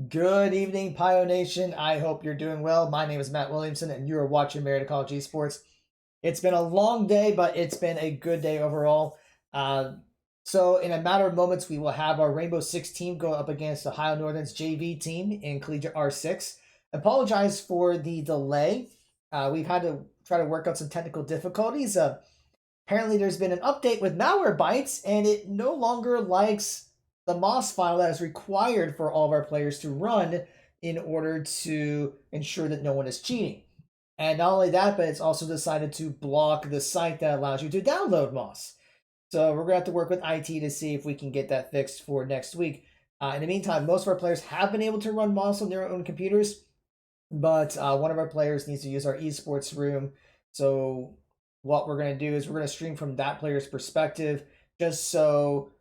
Good evening, Pio Nation. I hope you're doing well. My name is Matt Williamson, and you are watching Marietta College Esports. It's been a long day, but it's been a good day overall. So, in a matter of moments, we will have our Rainbow Six team go up against Ohio Northern's JV team in Collegiate R6. Apologize for the delay. We've had to try to work out some technical difficulties. Apparently, there's been an update with Malwarebytes, and it no longer likes the MOS file that is required for all of our players to run in order to ensure that no one is cheating. And not only that, but it's also decided to block the site that allows you to download MOS. So we're going to have to work with IT to see if we can get that fixed for next week. In the meantime, most of our players have been able to run MOS on their own computers, but one of our players needs to use our esports room. So what we're going to do is we're going to stream from that player's perspective just so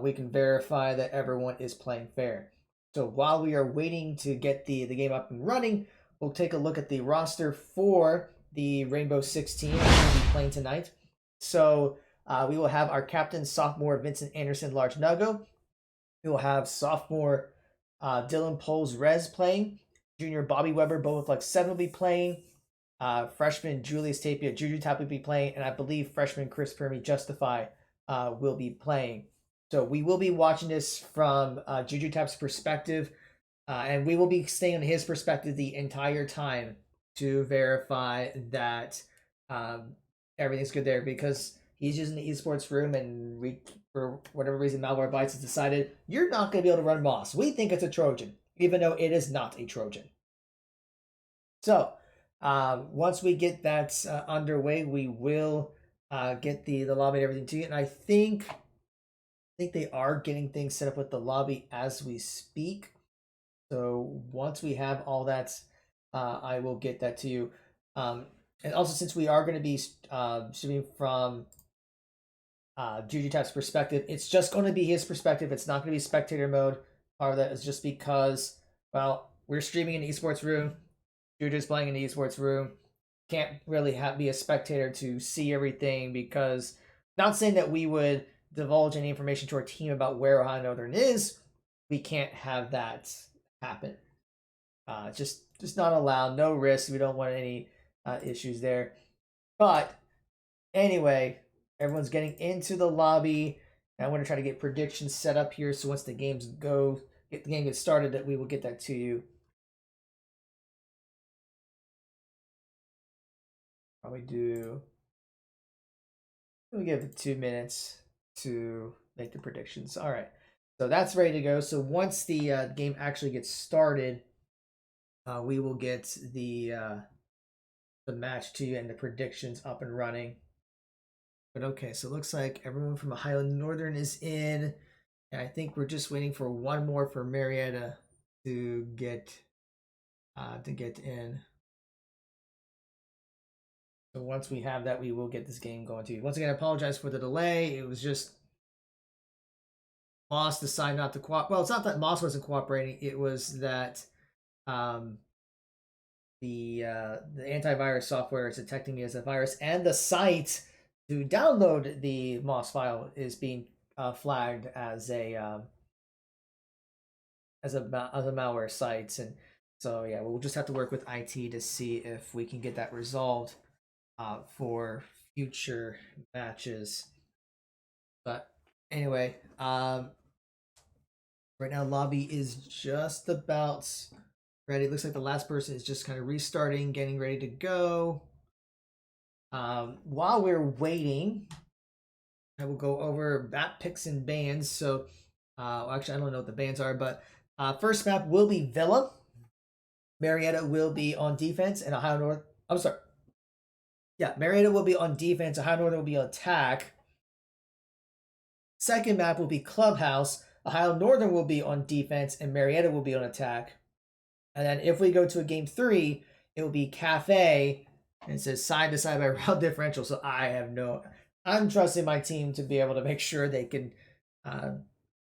we can verify that everyone is playing fair. So while we are waiting to get the game up and running, we'll take a look at the roster for the Rainbow Six team that will be playing tonight. So we will have our captain, sophomore Vincent Anderson Large Nuggo. We will have sophomore Dylan Poles Rez playing. Junior Bobby Weber, Bowaflex 7 will be playing. Freshman Julius Tapia, Juju Tap will be playing. And I believe freshman Chris Permy Justify will be playing. So we will be watching this from Juju Tap's perspective. And we will be staying on his perspective the entire time to verify that everything's good there, because he's using the esports room, and we, for whatever reason, Malwarebytes has decided you're not going to be able to run MOS. We think it's a Trojan, even though it is not a Trojan. So once we get that underway, we will get the lobby and everything to you. And I think they are getting things set up with the lobby as we speak. So once we have all that, I will get that to you. And also, since we are going to be streaming from Juju Tap's perspective, it's just going to be his perspective. It's not going to be spectator mode. Part of that is just because, well, we're streaming in the esports room. Juju's playing in the esports room. Can't really be a spectator to see everything, because, not saying that we would divulge any information to our team about where Ohio Northern is. We can't have that happen. Just not allowed. No risk. We don't want any issues there. But anyway, everyone's getting into the lobby. And I want to try to get predictions set up here, so once the game gets started, that we will get that to you. Probably do. We'll give it 2 minutes to make the predictions. All right. So that's ready to go. So once the game actually gets started, we will get the match to you and the predictions up and running. But okay, so it looks like everyone from Ohio Northern is in, and I think we're just waiting for one more for Marietta to get in. So once we have that, we will get this game going to you. Once again, I apologize for the delay. It was just MOS decided not to cooperate. Well, it's not that MOS wasn't cooperating. It was that the antivirus software is detecting me as a virus, and the site to download the MOS file is being flagged as a malware site. And so yeah, we'll just have to work with IT to see if we can get that resolved for future matches. But anyway, right now lobby is just about ready. It looks like the last person is just kind of restarting, getting ready to go. While we're waiting, I will go over map picks and bans. So actually, I don't know what the bans are, but first map will be Villa. Marietta will be on defense, and Ohio North. I'm sorry. Yeah, Marietta will be on defense. Ohio Northern will be on attack. Second map will be Clubhouse. Ohio Northern will be on defense, and Marietta will be on attack. And then if we go to a game 3, it will be Cafe, and it says side to side by route differential. So I'm trusting my team to be able to make sure they can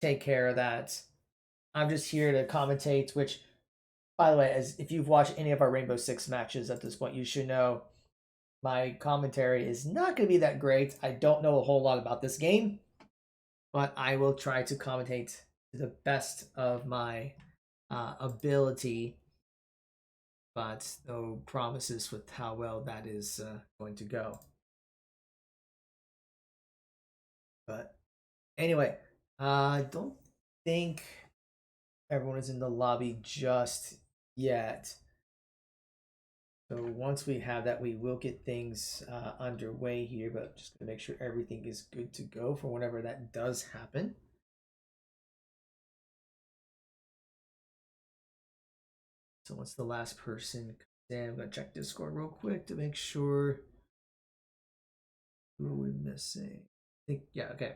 take care of that. I'm just here to commentate, which, by the way, if you've watched any of our Rainbow Six matches at this point, you should know my commentary is not going to be that great. I don't know a whole lot about this game, but I will try to commentate to the best of my ability, but no promises with how well that is going to go. But anyway, I don't think everyone is in the lobby just yet. So once we have that, we will get things underway here, but just to make sure everything is good to go for whenever that does happen. So once the last person comes in, I'm going to check Discord real quick to make sure. Who are we missing? I think, yeah, okay.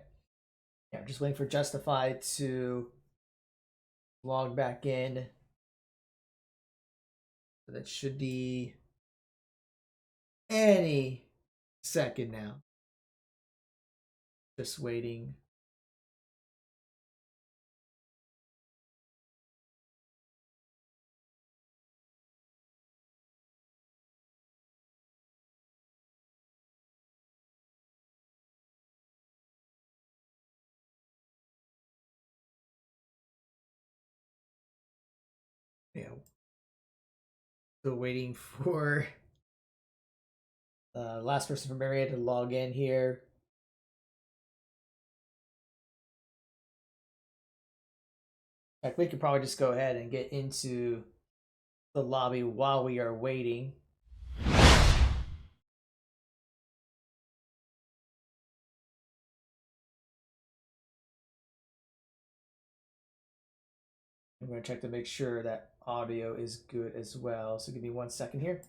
Yeah, I'm just waiting for Justify to log back in. So that should be any second now. Just waiting. Yeah. Still waiting for last person from Marietta to log in here. In fact, we could probably just go ahead and get into the lobby while we are waiting. I'm going to check to make sure that audio is good as well. So give me 1 second here.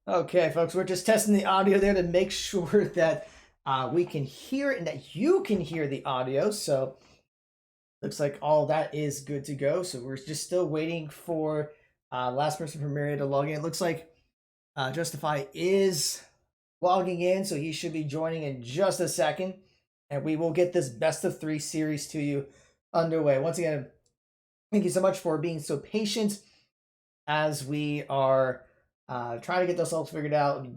Okay, folks, we're just testing the audio there to make sure that we can hear it and that you can hear the audio. So looks like all that is good to go. So we're just still waiting for last person from Marietta to log in. It looks like Justify is logging in, so he should be joining in just a second. And we will get this best of 3 series to you underway. Once again, thank you so much for being so patient as we are trying to get those all figured out.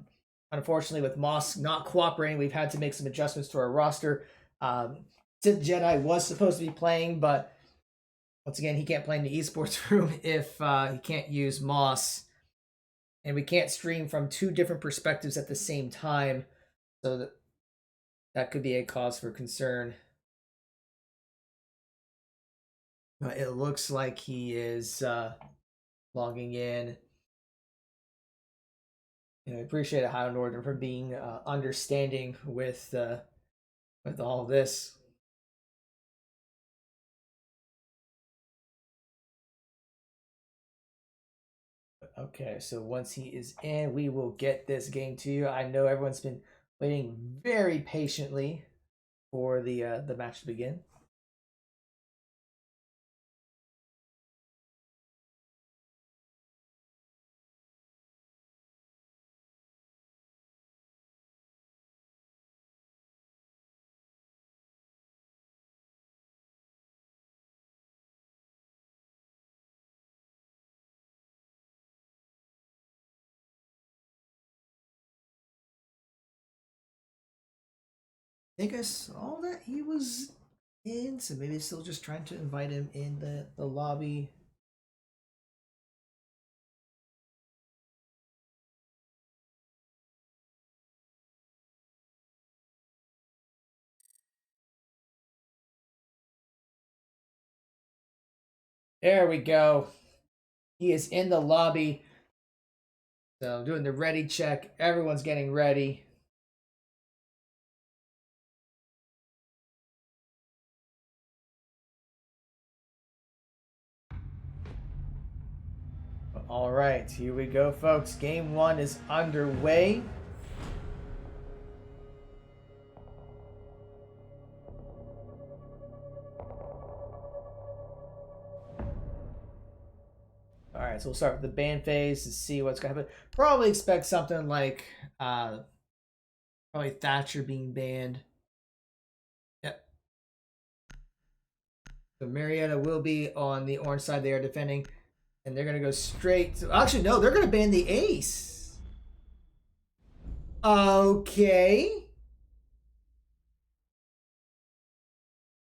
Unfortunately, with Moss not cooperating, we've had to make some adjustments to our roster. Sith Jedi was supposed to be playing, but once again, he can't play in the esports room if he can't use Moss. And we can't stream from 2 different perspectives at the same time. So that could be a cause for concern. But it looks like he is logging in. And I appreciate Ohio Northern for being understanding with all this. Okay, so once he is in, we will get this game to you. I know everyone's been waiting very patiently for the match to begin. I think I saw that he was in, so maybe still just trying to invite him in the lobby. There we go. He is in the lobby. So I'm doing the ready check. Everyone's getting ready. All right, here we go, folks. Game 1 is underway. All right, so we'll start with the ban phase to see what's going to happen. Probably expect something like probably Thatcher being banned. Yep. So Marietta will be on the orange side. They are defending. And they're going to go straight to... Actually, no, they're going to ban the ace. Okay.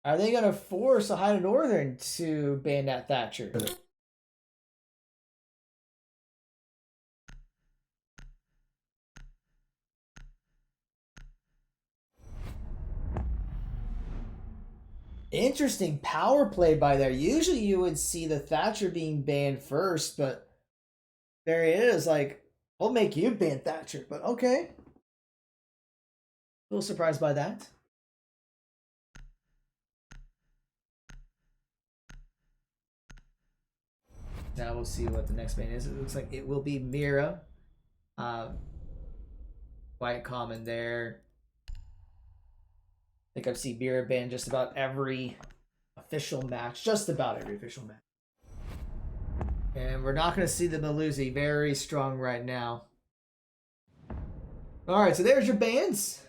Are they going to force Ohio Northern to ban that Thatcher? Interesting power play by there. Usually you would see the Thatcher being banned first, but there he is. Like, we'll make you ban Thatcher, but okay. A little surprised by that. Now we'll see what the next ban is. It looks like it will be Mira. Quite common there. I think I've seen Mira ban just about every official match. Just about every official match. And we're not going to see the Malusi. Very strong right now. Alright, so there's your bans.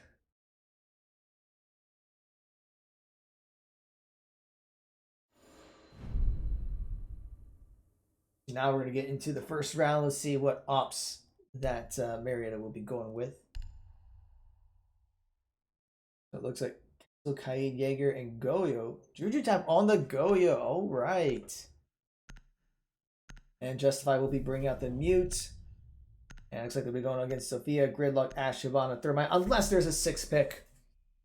Now we're going to get into the first round. Let's see what ops that Marietta will be going with. It looks like Kaid, Jaeger, and Goyo. Juju tap on the Goyo. All right. And Justify will be bringing out the Mute. And it looks like they'll be going against Sophia, Gridlock, Ash, Shyvana, Thermite, unless there's a 6-pick.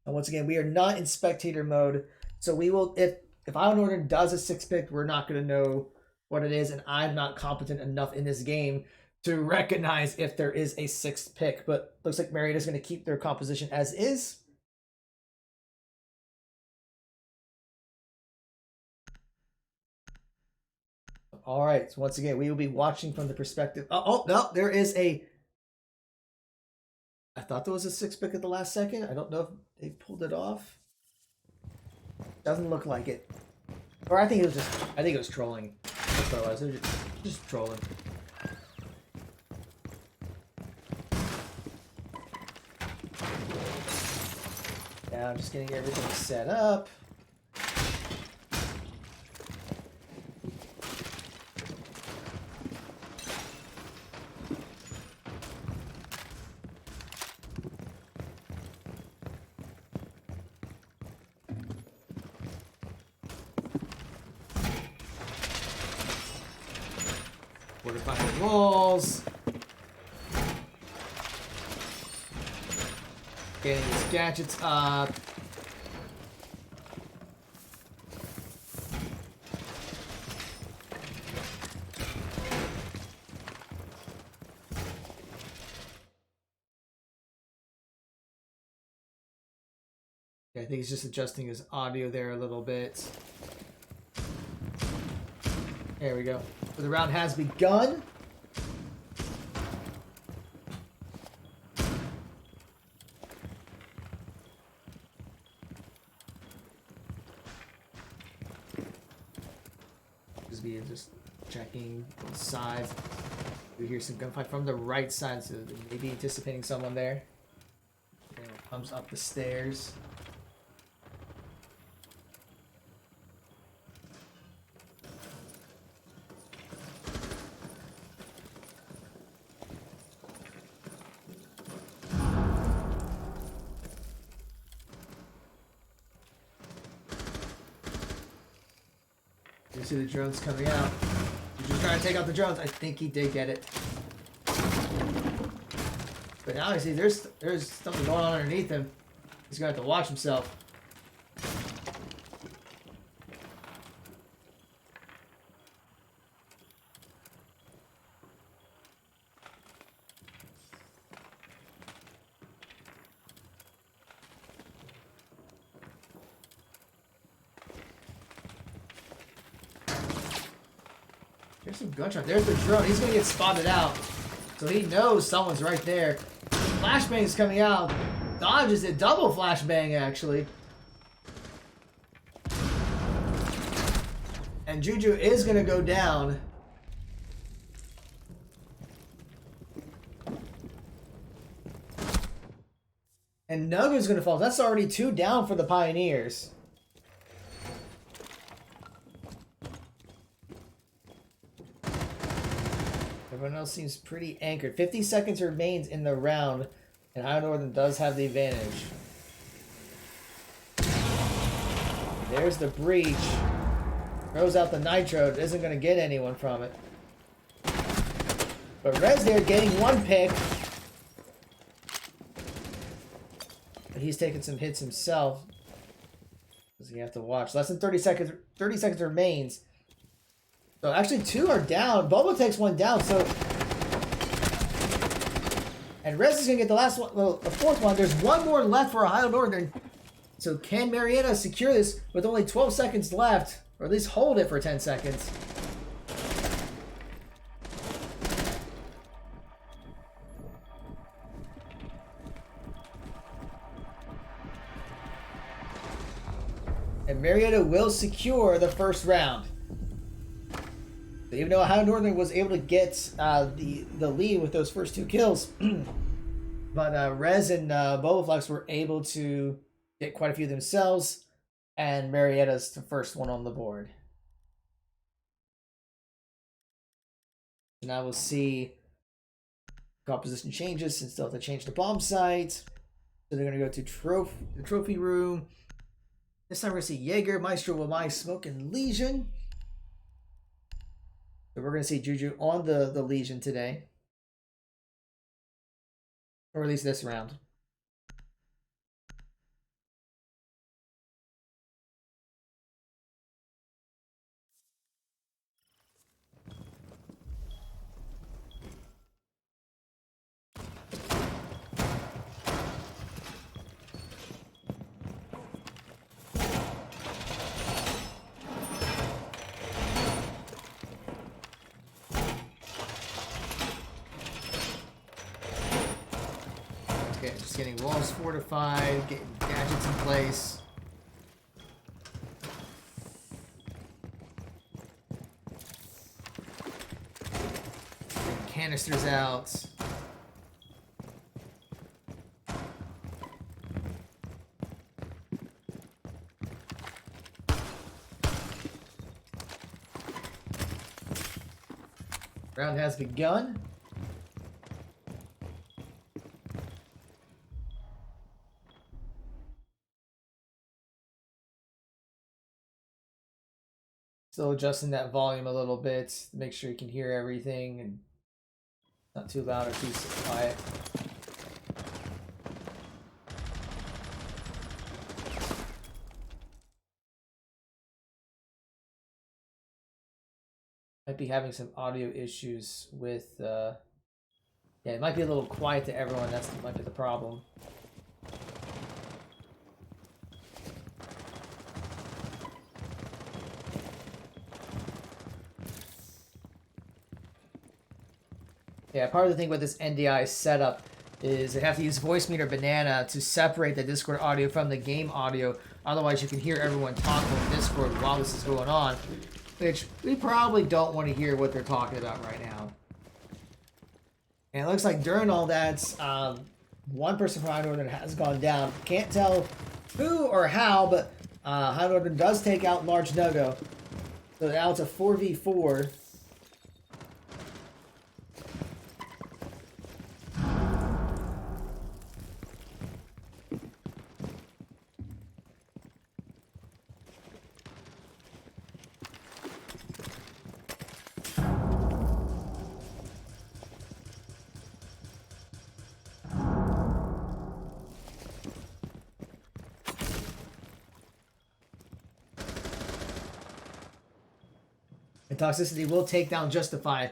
And once again, we are not in spectator mode. So we will, if Iowa Northern does a 6-pick, we're not going to know what it is. And I'm not competent enough in this game to recognize if there is a 6th pick. But looks like Marietta's going to keep their composition as is. All right. So once again, we will be watching from the perspective. Oh, no, there is a. I thought there was a 6-pick at the last second. I don't know if they pulled it off. Doesn't look like it. Or I think it was just. I think it was trolling. That's what it was. It was just trolling. Yeah, I'm just getting everything set up. Behind the walls. Getting these gadgets up. Yeah, I think he's just adjusting his audio there a little bit. There we go. So the round has begun. Just checking both sides. We hear some gunfight from the right side, so maybe anticipating someone there. And it comes up the stairs. You see the drones coming out. He's just trying to take out the drones. I think he did get it. But now I see there's something going on underneath him. He's gonna have to watch himself. There's some gunshot. There's the drone. He's gonna get spotted out. So he knows someone's right there. Flashbang's coming out. Dodges it. Double flashbang, actually. And Juju is gonna go down. And Nuga's gonna fall. That's already 2 down for the Pioneers. Everyone else seems pretty anchored. 50 seconds remains in the round, and Ohio Northern does have the advantage. There's the breach. Throws out the nitro. It isn't going to get anyone from it. But Rez there getting 1 pick. But he's taking some hits himself. Does he have to watch? Less than 30 seconds. 30 seconds remains. So actually 2 are down. Bobo takes 1 down. So, and Rez is gonna get the last one, well, the 4th one. There's 1 more left for Ohio Northern. So can Marietta secure this with only 12 seconds left, or at least hold it for 10 seconds? And Marietta will secure the first round. So even though Ohio Northern was able to get the lead with those first 2 kills, but Rez and Boboflex were able to get quite a few themselves, and Marietta's the first one on the board. So now we'll see composition changes, since they'll have to change the bomb site. So they're going to go to the trophy room. This time we're going to see Jaeger, Maestro, Wamai, Smoke, and Legion. So we're going to see Juju on the Legion today. Or at least this round. Okay, just getting walls fortified, getting gadgets in place. Getting canisters out. Round has begun. Still adjusting that volume a little bit to make sure you can hear everything and not too loud or too quiet. Might be having some audio issues with, yeah, it might be a little quiet to everyone. That might be the problem. Yeah, part of the thing with this NDI setup is they have to use Voice Meter Banana to separate the Discord audio from the game audio. Otherwise, you can hear everyone talking on Discord while this is going on, which we probably don't want to hear what they're talking about right now. And it looks like during all that, 1 person from High Northern has gone down. Can't tell who or how, but High Northern does take out Large Nugo. So now it's a 4v4. And Toxicity will take down Justified.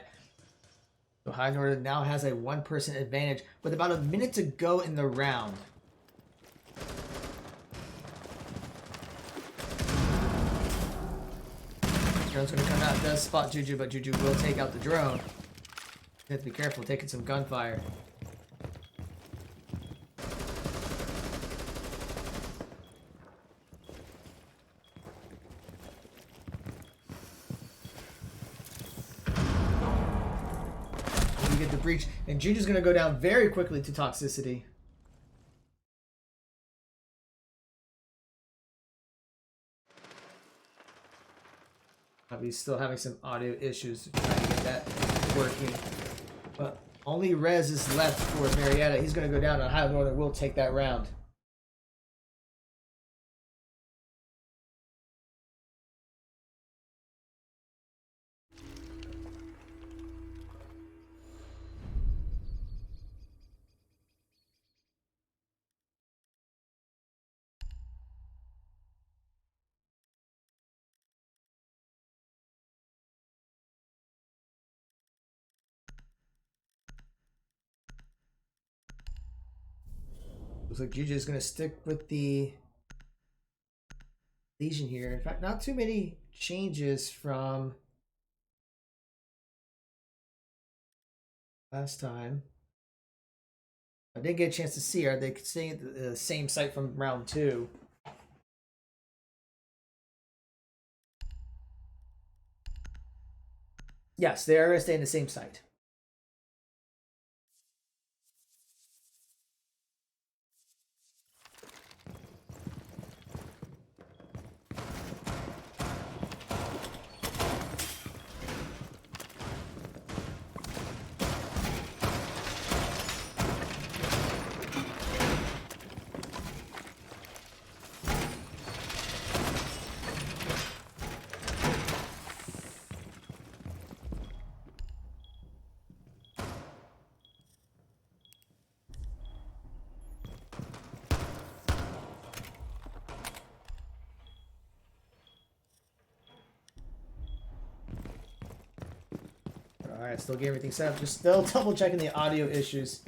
So High Northern now has a 1-person advantage with about a minute to go in the round. Drone's gonna come out. It does spot Juju, but Juju will take out the drone. You have to be careful taking some gunfire. You get the breach, and Juju's gonna go down very quickly to toxicity. He's still having some audio issues trying to get that working. But only Rez is left for Marietta. He's going to go down, and Ohio Northern will take that round. Looks like Juju is going to stick with the Legion here. In fact, not too many changes from last time. I didn't get a chance to see. Are they staying at the same site from round 2? Yes, they are going to stay in the same site. Alright, still getting everything set up. Just still double checking the audio issues.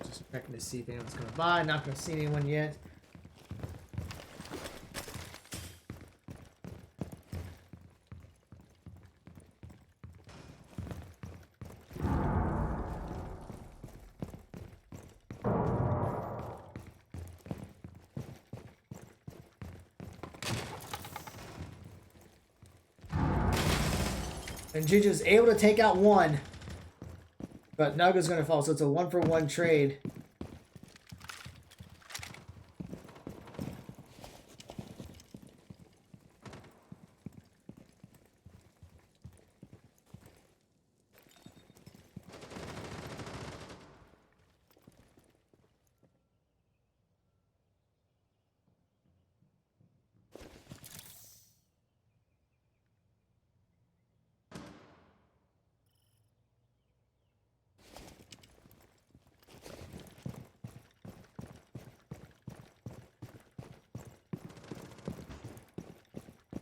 Just checking to see if anyone's going to buy. Not going to see anyone yet. And Juju's able to take out one. But Naga's going to fall, so it's a 1-for-1 trade.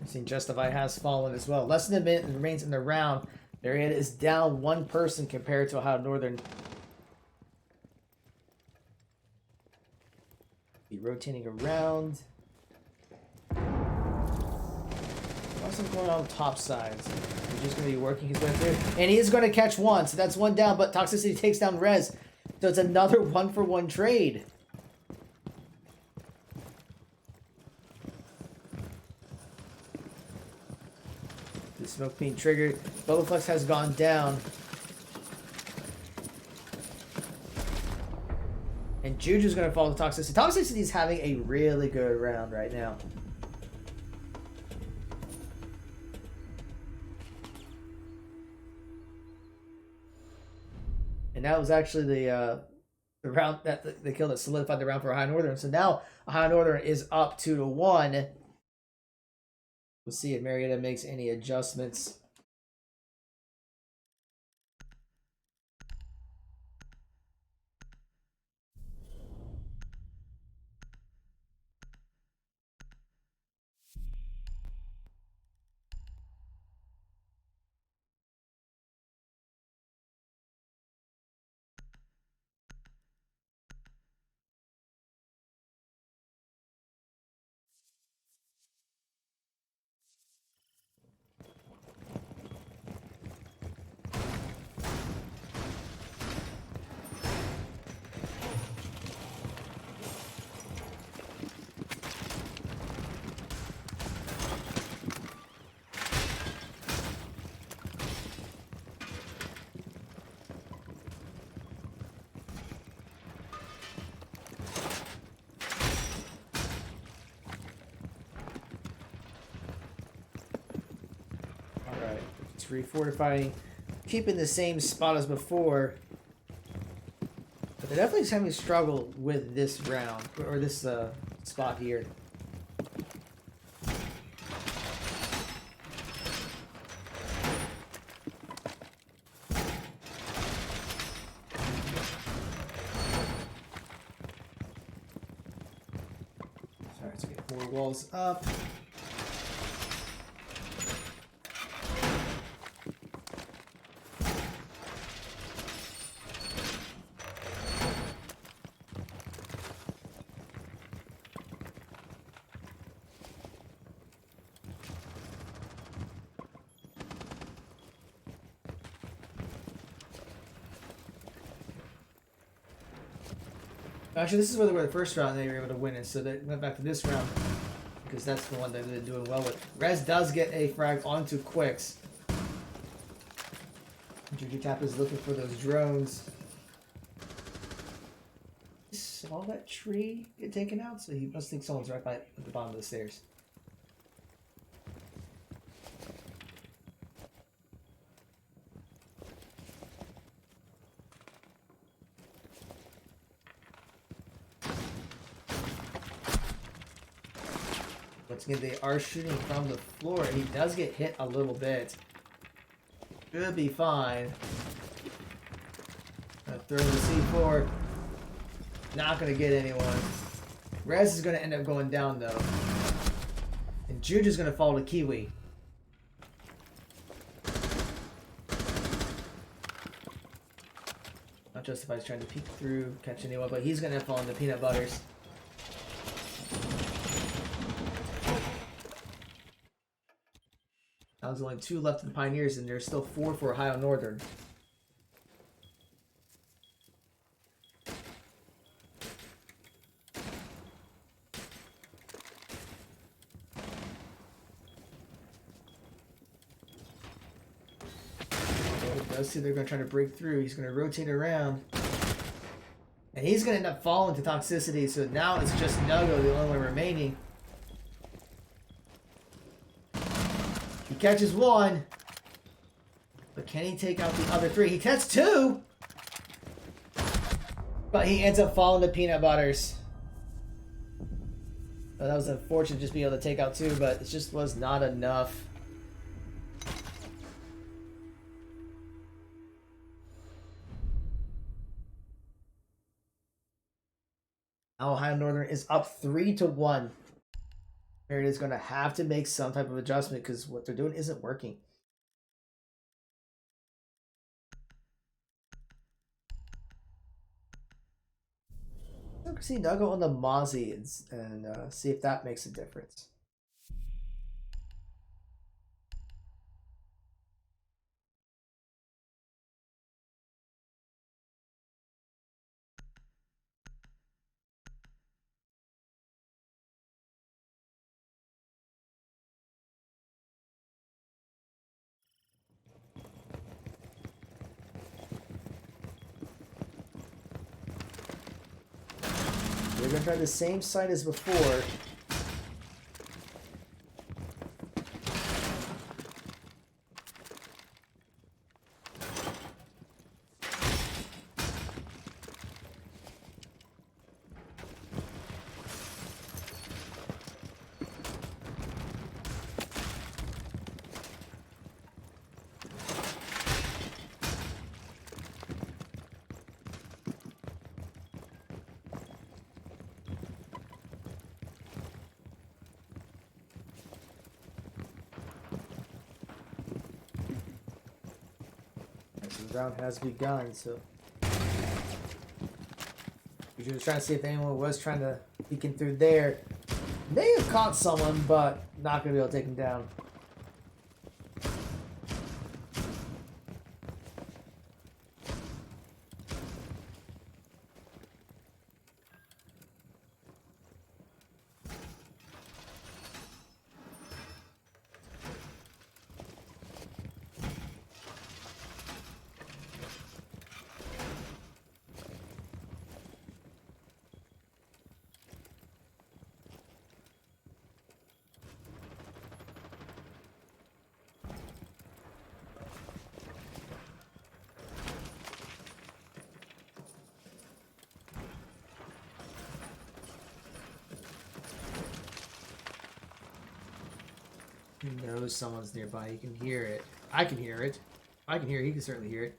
Seen Justify has fallen as well. Less than a minute remains in the round. Marietta is down one person compared to Ohio Northern. Be rotating around. What's going on top sides? He's just going to be working his way through. And he is going to catch one. So that's one down, but Toxicity takes down Rez. So it's another 1-for-1 trade. The smoke being triggered. Bubbleflex has gone down. And Juju's going to fall to Toxicity. Toxicity is having a really good round right now. And that was actually the round that the kill that solidified the round for Ohio Northern. So now Ohio Northern is up 2-1. We'll see if Marietta makes any adjustments. Refortifying, keeping the same spot as before, but they're definitely having a struggle with this round or this spot here. Sorry, let's get 4 walls up. Actually, this is where they were the first round they were able to win it, so they went back to this round because that's the one that they've been doing well with. Rez does get a frag onto Quicks. Juju Tap is looking for those drones. Saw that tree get taken out, so he must think someone's right at the bottom of the stairs. Once again, they are shooting from the floor. He does get hit a little bit. Should be fine. Throw the C4. Not going to get anyone. Rez is going to end up going down, though. And Juju's going to fall to Kiwi. Not Justified's trying to peek through, catch anyone, but he's going to fall into Peanut Butters. Now there's only 2 left of the Pioneers, and there's still 4 for Ohio Northern. Let's see, they're going to try to break through. He's going to rotate around. And he's going to end up falling to Toxicity, so now it's just Nuggo, the only one remaining. He catches 1. But can he take out the other 3? He gets 2! But he ends up falling to Peanut Butters. Well, that was unfortunate just being able to take out 2, but it just was not enough. Now Ohio Northern is up 3-1. Marietta is going to have to make some type of adjustment because what they're doing isn't working. Look, see Nuggo on the Mozzie and see if that makes a difference. They're going to try the same site as before. The round has begun, so we should try to see if anyone was trying to peek in through there. May have caught someone, but not gonna be able to take him down. He knows someone's nearby. He can hear it. I can hear it. I can hear it. He can certainly hear it.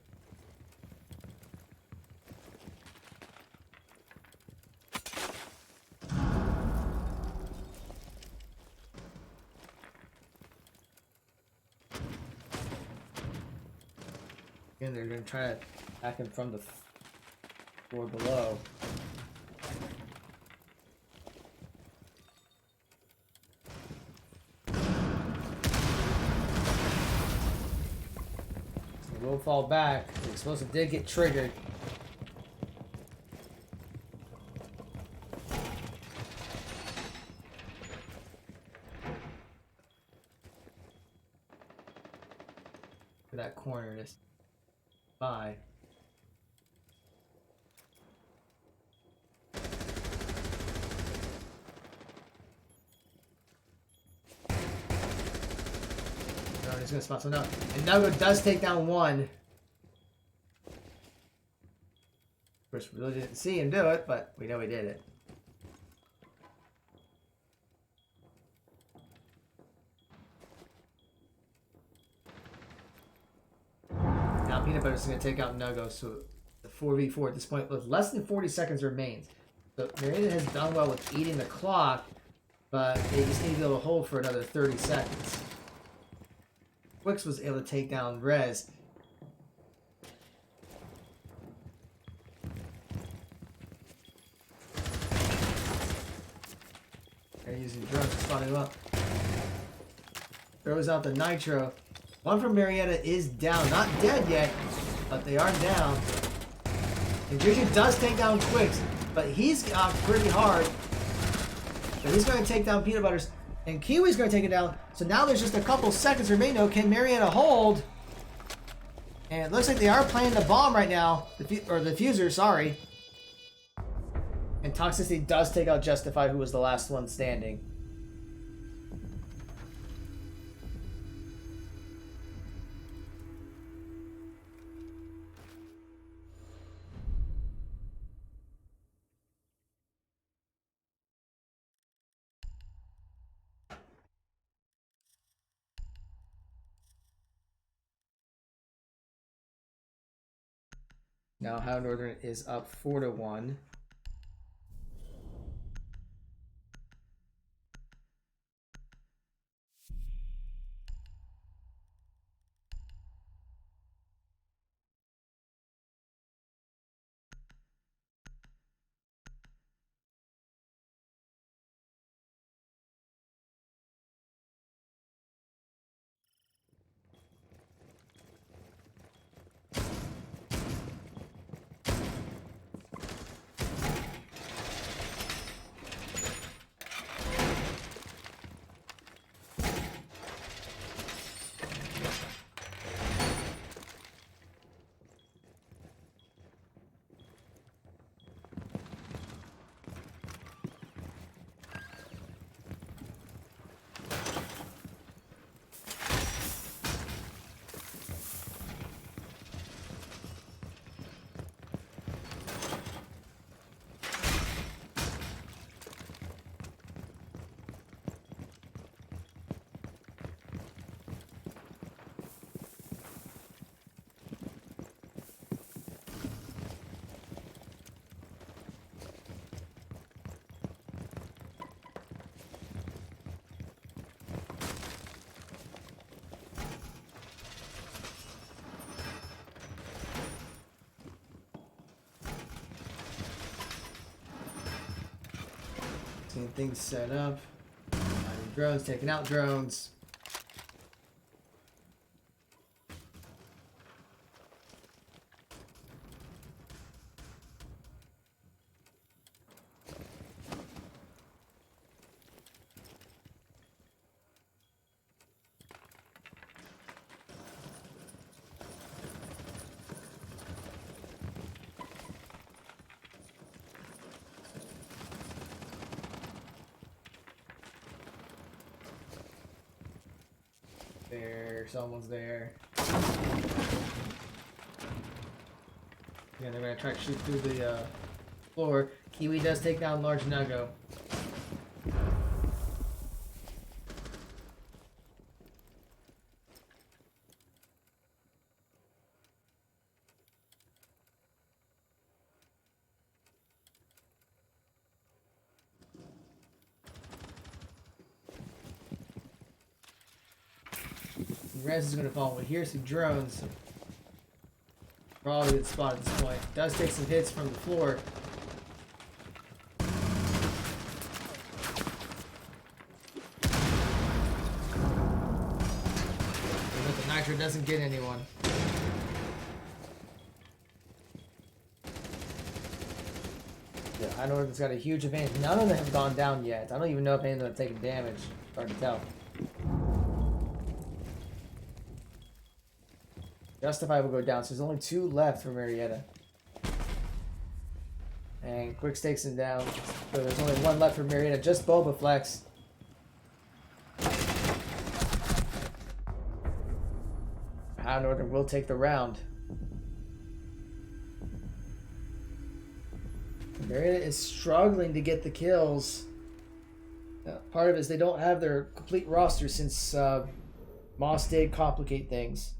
Again, they're going to try to attack him from the floor below. Will fall back. The explosive did get triggered. For that corner, just by. He's gonna spot someone out. And Nugo does take down one. Of course, we really didn't see him do it, but we know he did it. Now Peanut Butter's gonna take out Nugo, so the 4v4 at this point with less than 40 seconds remains. So Marietta has done well with eating the clock, but they just need to be able to hold for another 30 seconds. Wix was able to take down Rez. They're using drones to spot him up. Throws out the nitro. One from Marietta is down. Not dead yet, but they are down. And Juju does take down Quicks, but he's got pretty hard. So he's going to take down Peanut Butters. And Kiwi's going to take it down. So now there's just a couple seconds remaining. Can Marietta hold? And it looks like they are playing the bomb right now. Or the fuser, sorry. And Toxicity does take out Justify, who was the last one standing. Now How Northern is up 4-1. getting things set up. Drones, taking out drones. There, someone's there. Yeah, they're gonna try to shoot through the floor. Kiwi does take down large Nuggo. Res is gonna fall. We hear some drones. Probably a good spot at this point. Does take some hits from the floor. But the Nitro doesn't get anyone. Yeah, I know it's got a huge advantage. None of them have gone down yet. I don't even know if any of them have taken damage. Hard to tell. Justify will go down, so there's only 2 left for Marietta. And Quick takes him down. So there's only 1 left for Marietta, just Boba Flex. High Northern will take the round. Marietta is struggling to get the kills. Part of it is they don't have their complete roster since Moss did complicate things.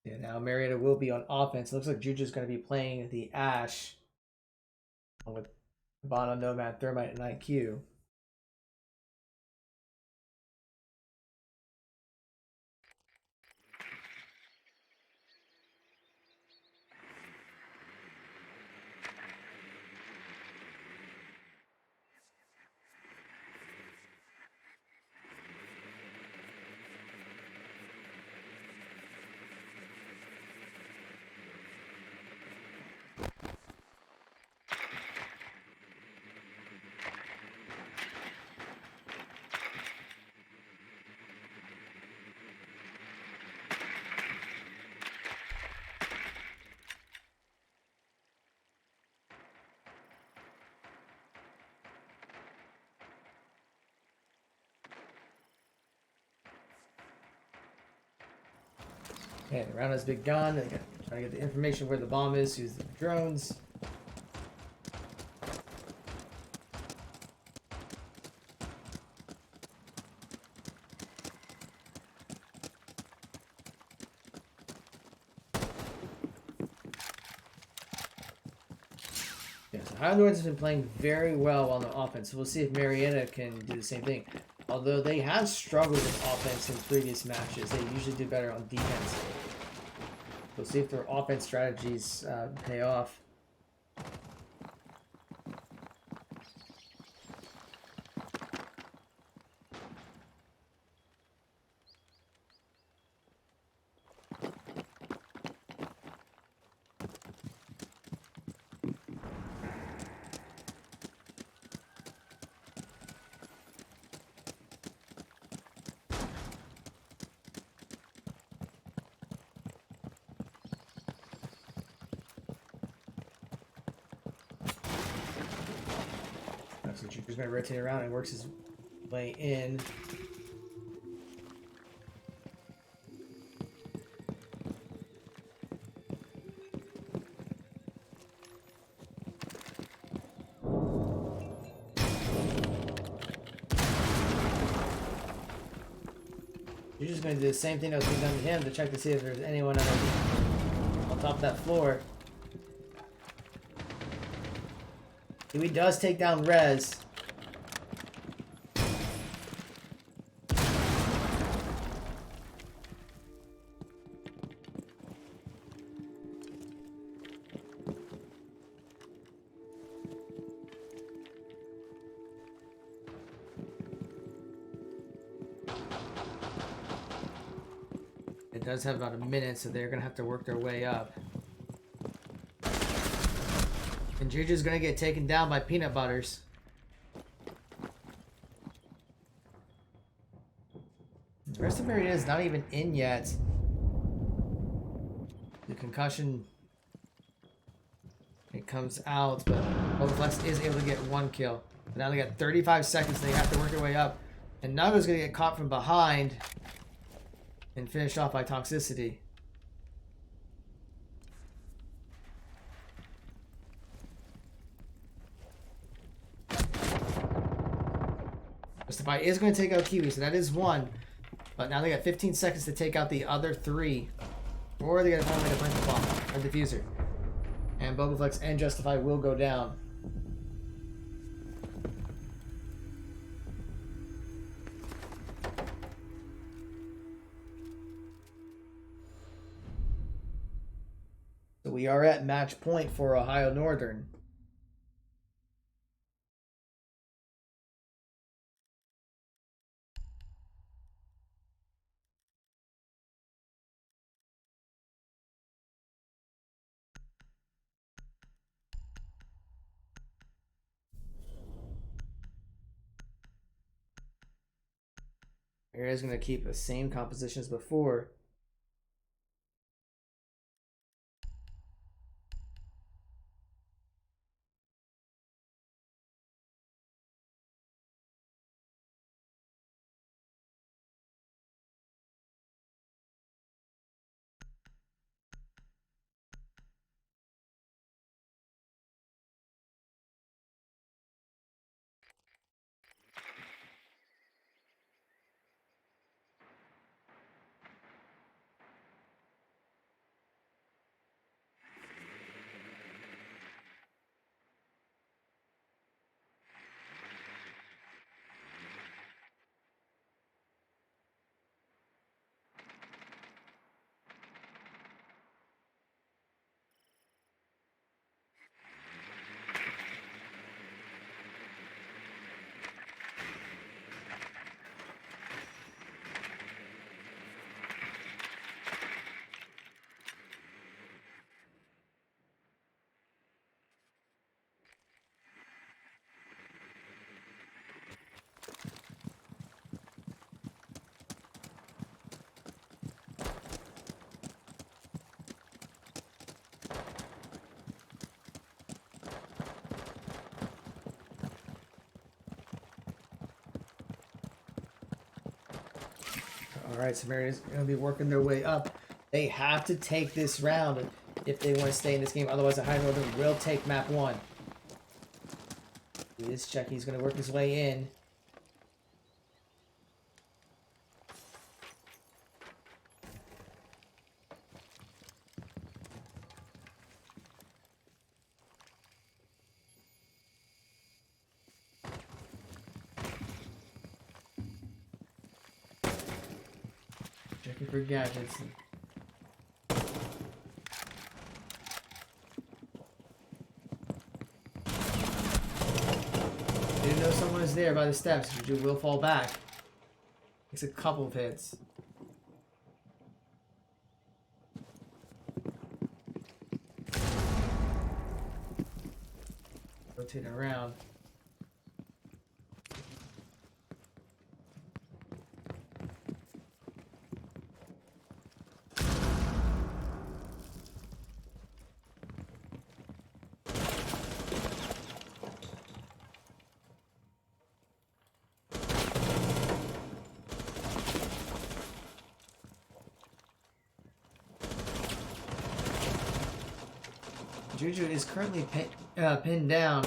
Yeah, now Marietta will be on offense. It looks like Juju's going to be playing the Ash with Bono, Nomad, Thermite, and IQ. Okay, the round has begun. They're trying to get the information where the bomb is, use the drones. Yeah, so High Lords has been playing very well on the offense, so we'll see if Marietta can do the same thing. Although they have struggled with offense in previous matches, they usually do better on defense. We'll see if their offense strategies pay off. So Jupiter's going to rotate around and works his way in. You're just going to do the same thing that was being done to him to check to see if there's anyone on top of that floor. He does take down Rez. It does have about a minute, so they're going to have to work their way up. And Juju's going to get taken down by Peanut Butters. The rest of Marietta is not even in yet. The concussion, it comes out, but Flex is able to get one kill. But now they got 35 seconds, they have to work their way up. And Naga's going to get caught from behind and finished off by Toxicity. Justify is going to take out Kiwi, so that is one. But now they got 15 seconds to take out the other three. Or they got to find a way to plant the bomb, or diffuser. And Bobaflex and Justify will go down. So we are at match point for Ohio Northern. Maria's going to keep the same composition as before. Alright, so Maria's going to be working their way up. They have to take this round if they want to stay in this game. Otherwise, the High Northern will take map 1. He is checking. He's going to work his way in. Checking for gadgets. Didn't know someone was there by the steps. Juju will fall back. Takes a couple of hits. Rotating around. Juju is currently pinned down.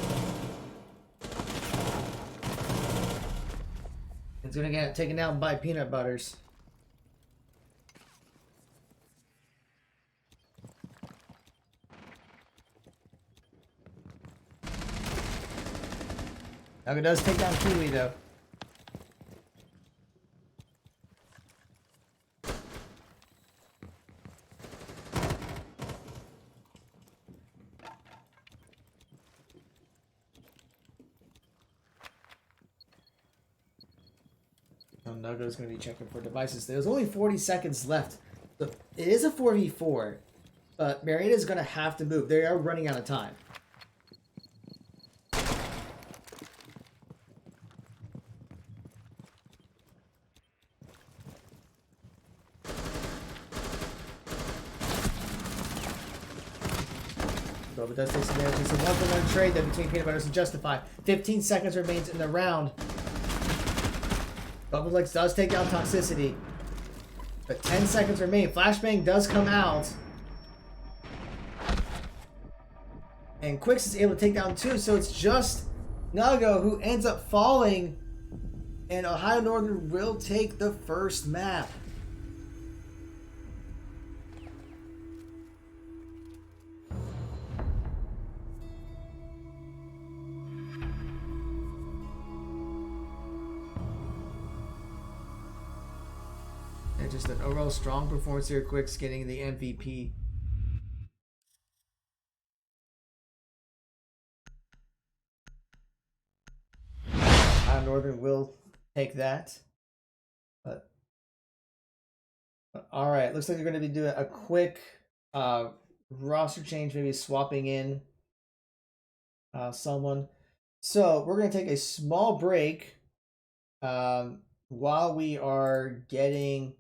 It's gonna get taken down by Peanut Butters. Naga does take down Kiwi though. Naga's going to be checking for devices. There's only 40 seconds left. So it is a 4v4, but Marietta is going to have to move. They are running out of time. But does take some damage. It's a 1-for-1 trade that between Peanut Butters and Justify. 15 seconds remains in the round. Bubble Legs does take down Toxicity. But 10 seconds remain. Flashbang does come out. And Quicks is able to take down 2. So it's just Nago who ends up falling. And Ohio Northern will take the first map. And just an overall strong performance here. Quicks getting the MVP. Northern will take that. But all right, looks like they're going to be doing a quick roster change, maybe swapping in someone. So we're going to take a small break while we are getting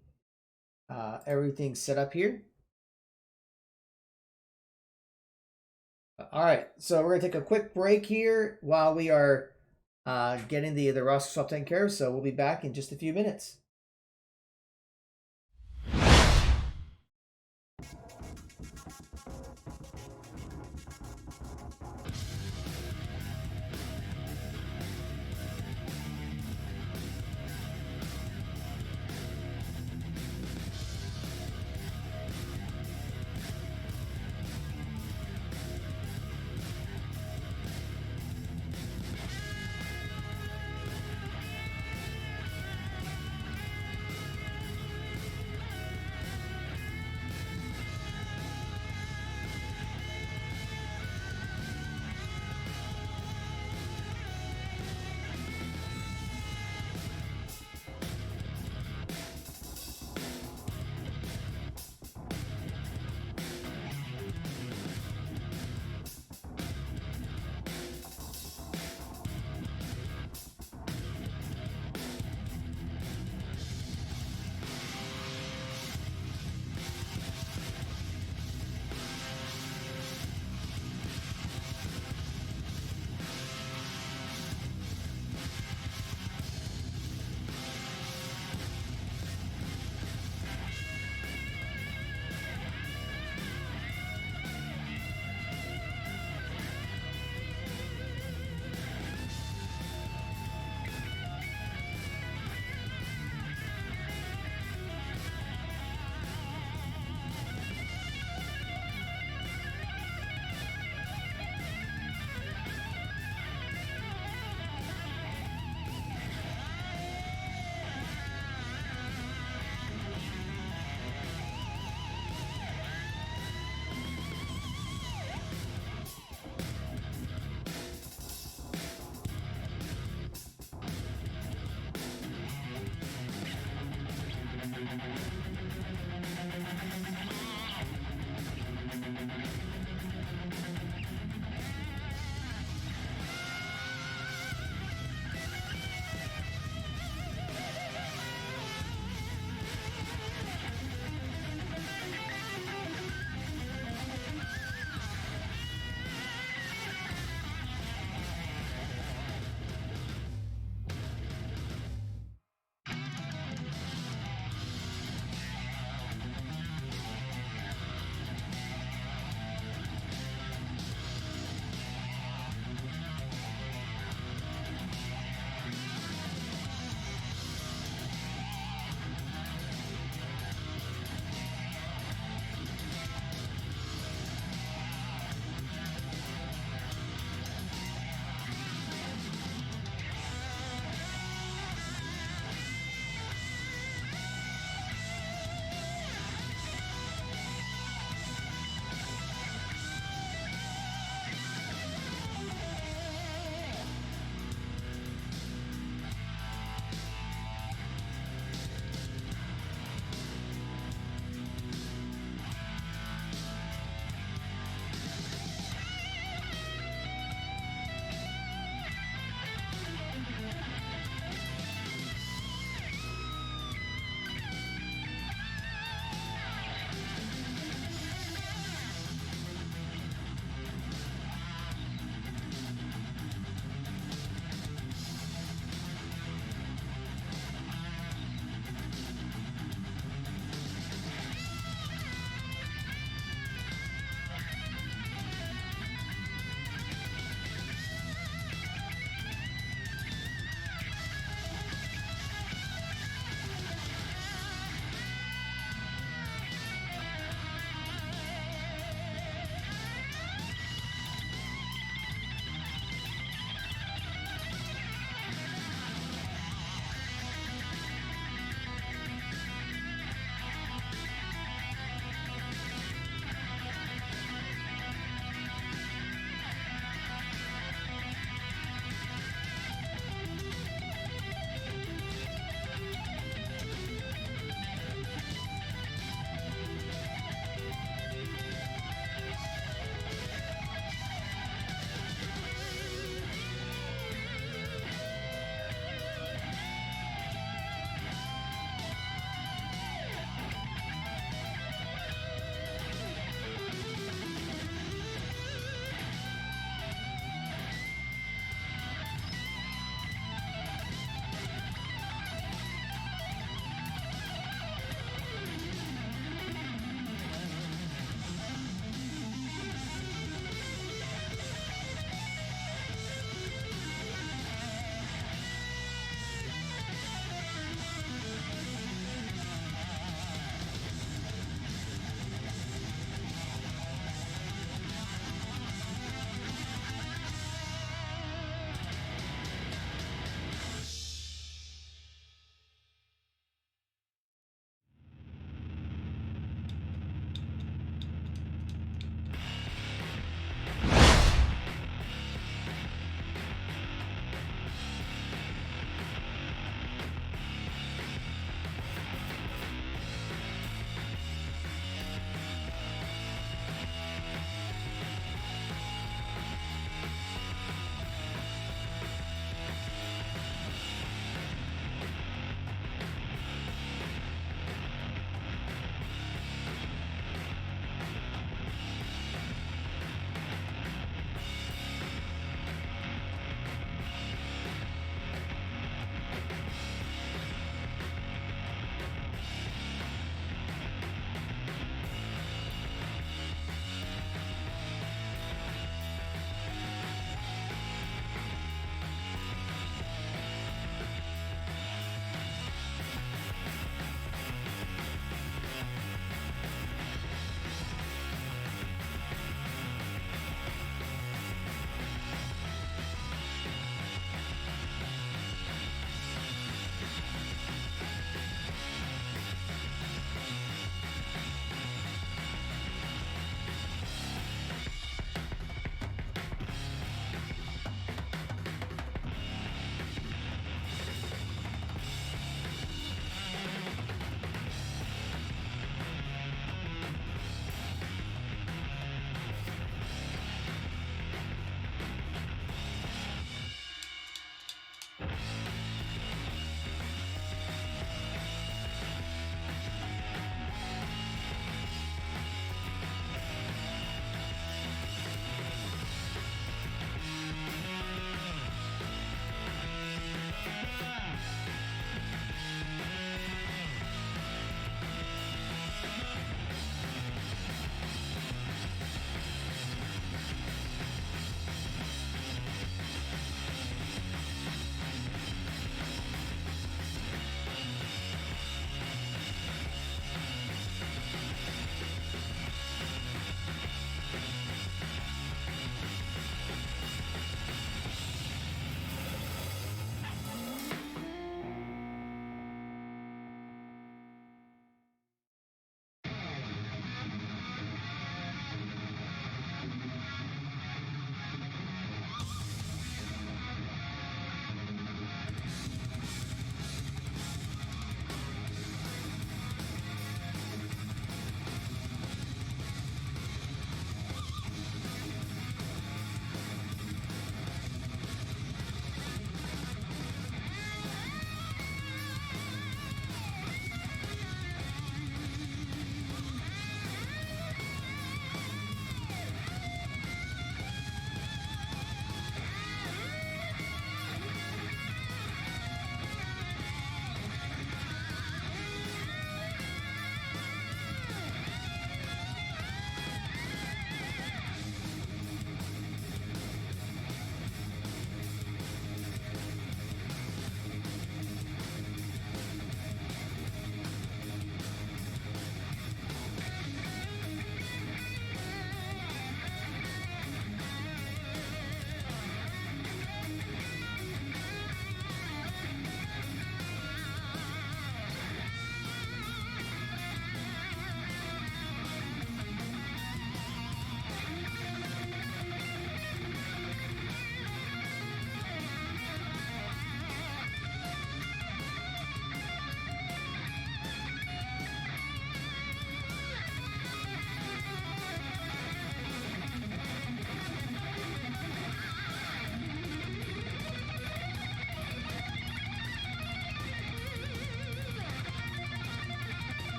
everything set up here. All right, so we're going to take a quick break here while we are getting the roster swap taken care of. So we'll be back in just a few minutes.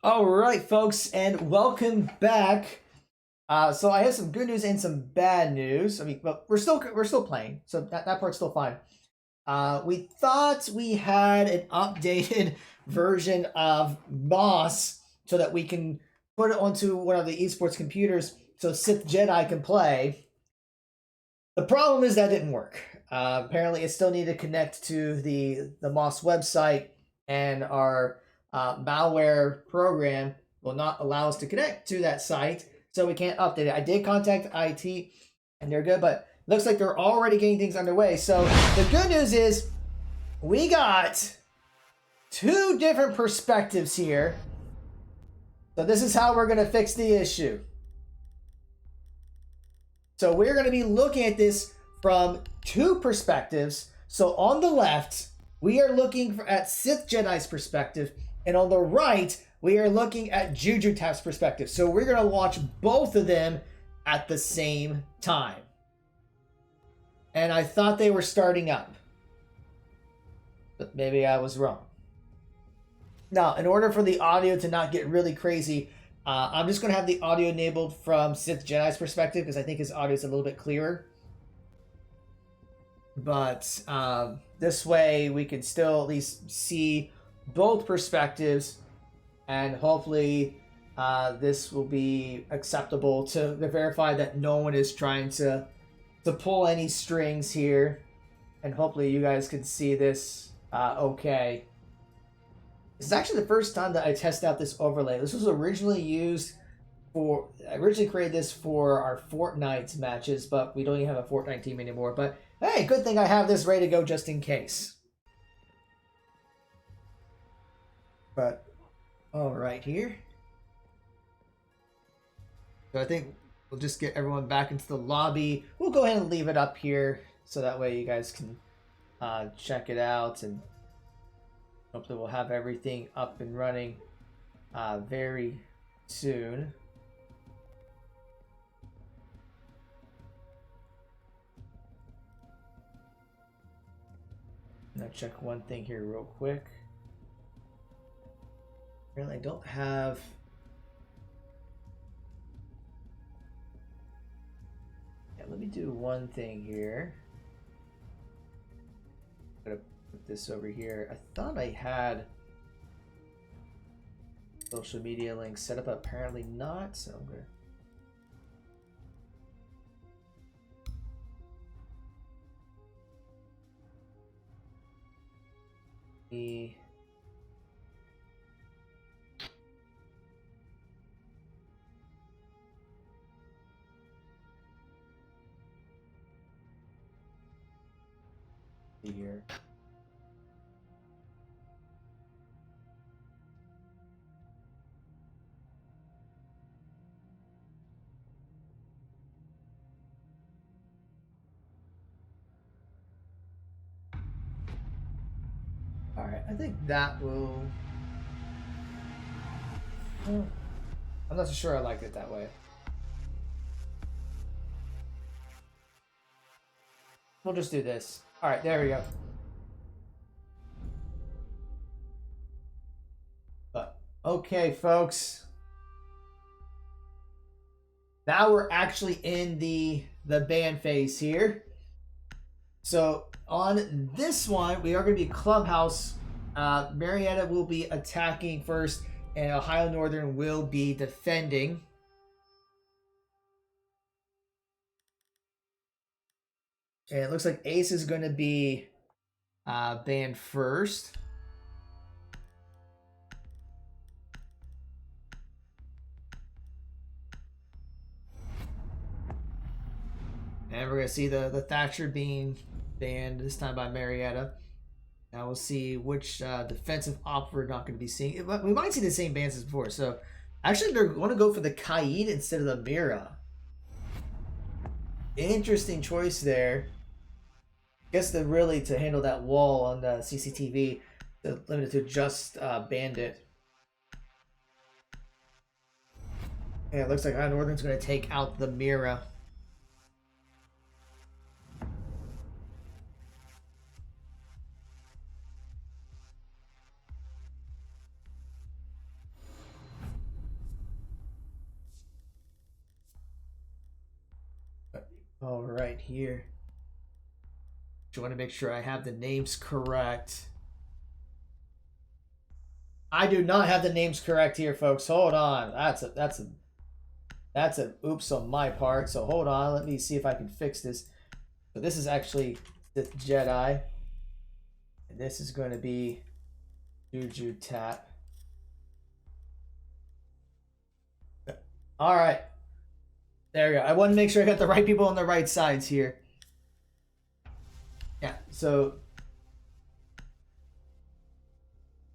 All right, folks, and welcome back. So I have some good news and some bad news. I mean, but we're still playing, so that part's still fine. We thought we had an updated version of Moss so that we can put it onto one of the esports computers so Sith Jedi can play. The problem is that didn't work. Apparently, it still needed to connect to the Moss website, and our malware program will not allow us to connect to that site, so we can't update it. I did contact IT, and they're good, but it looks like they're already getting things underway. So the good news is we got two different perspectives here. So this is how we're going to fix the issue. So we're going to be looking at this from two perspectives. So on the left, we are looking at Sith Jedi's perspective, and on the right, we are looking at Juju Tap's perspective. So we're going to watch both of them at the same time. And I thought they were starting up, but maybe I was wrong. Now, in order for the audio to not get really crazy, I'm just going to have the audio enabled from Sith Jedi's perspective because I think his audio is a little bit clearer. But this way we can still at least see both perspectives, and hopefully this will be acceptable to verify that no one is trying to pull any strings here. And hopefully you guys can see this okay. This is actually the first time that I test out this overlay. This was originally I originally created this for our Fortnite matches, but we don't even have a Fortnite team anymore. But hey, good thing I have this ready to go just in case. But all right here. So I think we'll just get everyone back into the lobby. We'll go ahead and leave it up here so that way you guys can check it out, and hopefully we'll have everything up and running very soon. Now check one thing here real quick. Apparently I don't have... Yeah, let me do one thing here. I'm gonna put this over here. I thought I had social media links set up, apparently not, so I'm gonna... here. All right, I think that will... Well, I'm not so sure I like it that way. We'll just do this. All right, there we go. But okay, folks. Now we're actually in the ban phase here. So on this one, we are going to be Clubhouse. Marietta will be attacking first, and Ohio Northern will be defending. And it looks like Ace is going to be banned first. And we're going to see the Thatcher being banned, this time by Marietta. Now we'll see which defensive op we're not going to be seeing. We might see the same bans as before. So actually they're going to go for the Kaid instead of the Mira. Interesting choice there. I guess they're really to handle that wall on the CCTV, they're limited to just Bandit. Yeah, it looks like Northern's going to take out the Mira. All right, here. I want to make sure I have the names correct. I do not have the names correct here, folks. Hold on. That's a oops on my part. So hold on. Let me see if I can fix this. So this is actually the Jedi. And this is going to be Juju Tap. All right. There we go. I want to make sure I got the right people on the right sides here. Yeah, so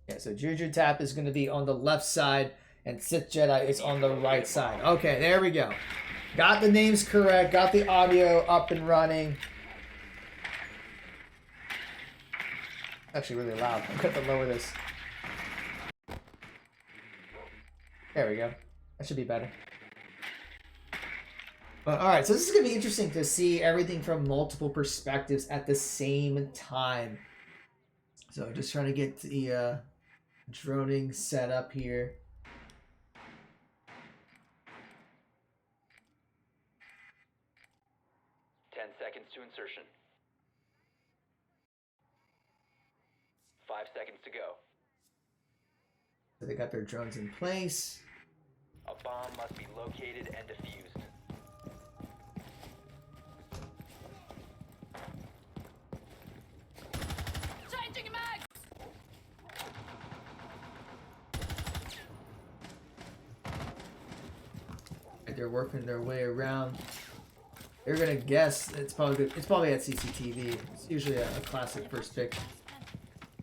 Juju Tap is going to be on the left side, and Sith Jedi is on the right side. Okay, there we go. Got the names correct. Got the audio up and running. Actually, really loud. I'm going to lower this. There we go. That should be better. But all right, so this is going to be interesting to see everything from multiple perspectives at the same time. So just trying to get the droning set up here. To insertion. 5 seconds to go. So they got their drones in place. A bomb must be located and defused. Changing mags. They're working their way around. They're gonna guess it's probably at CCTV. It's usually a classic first pick.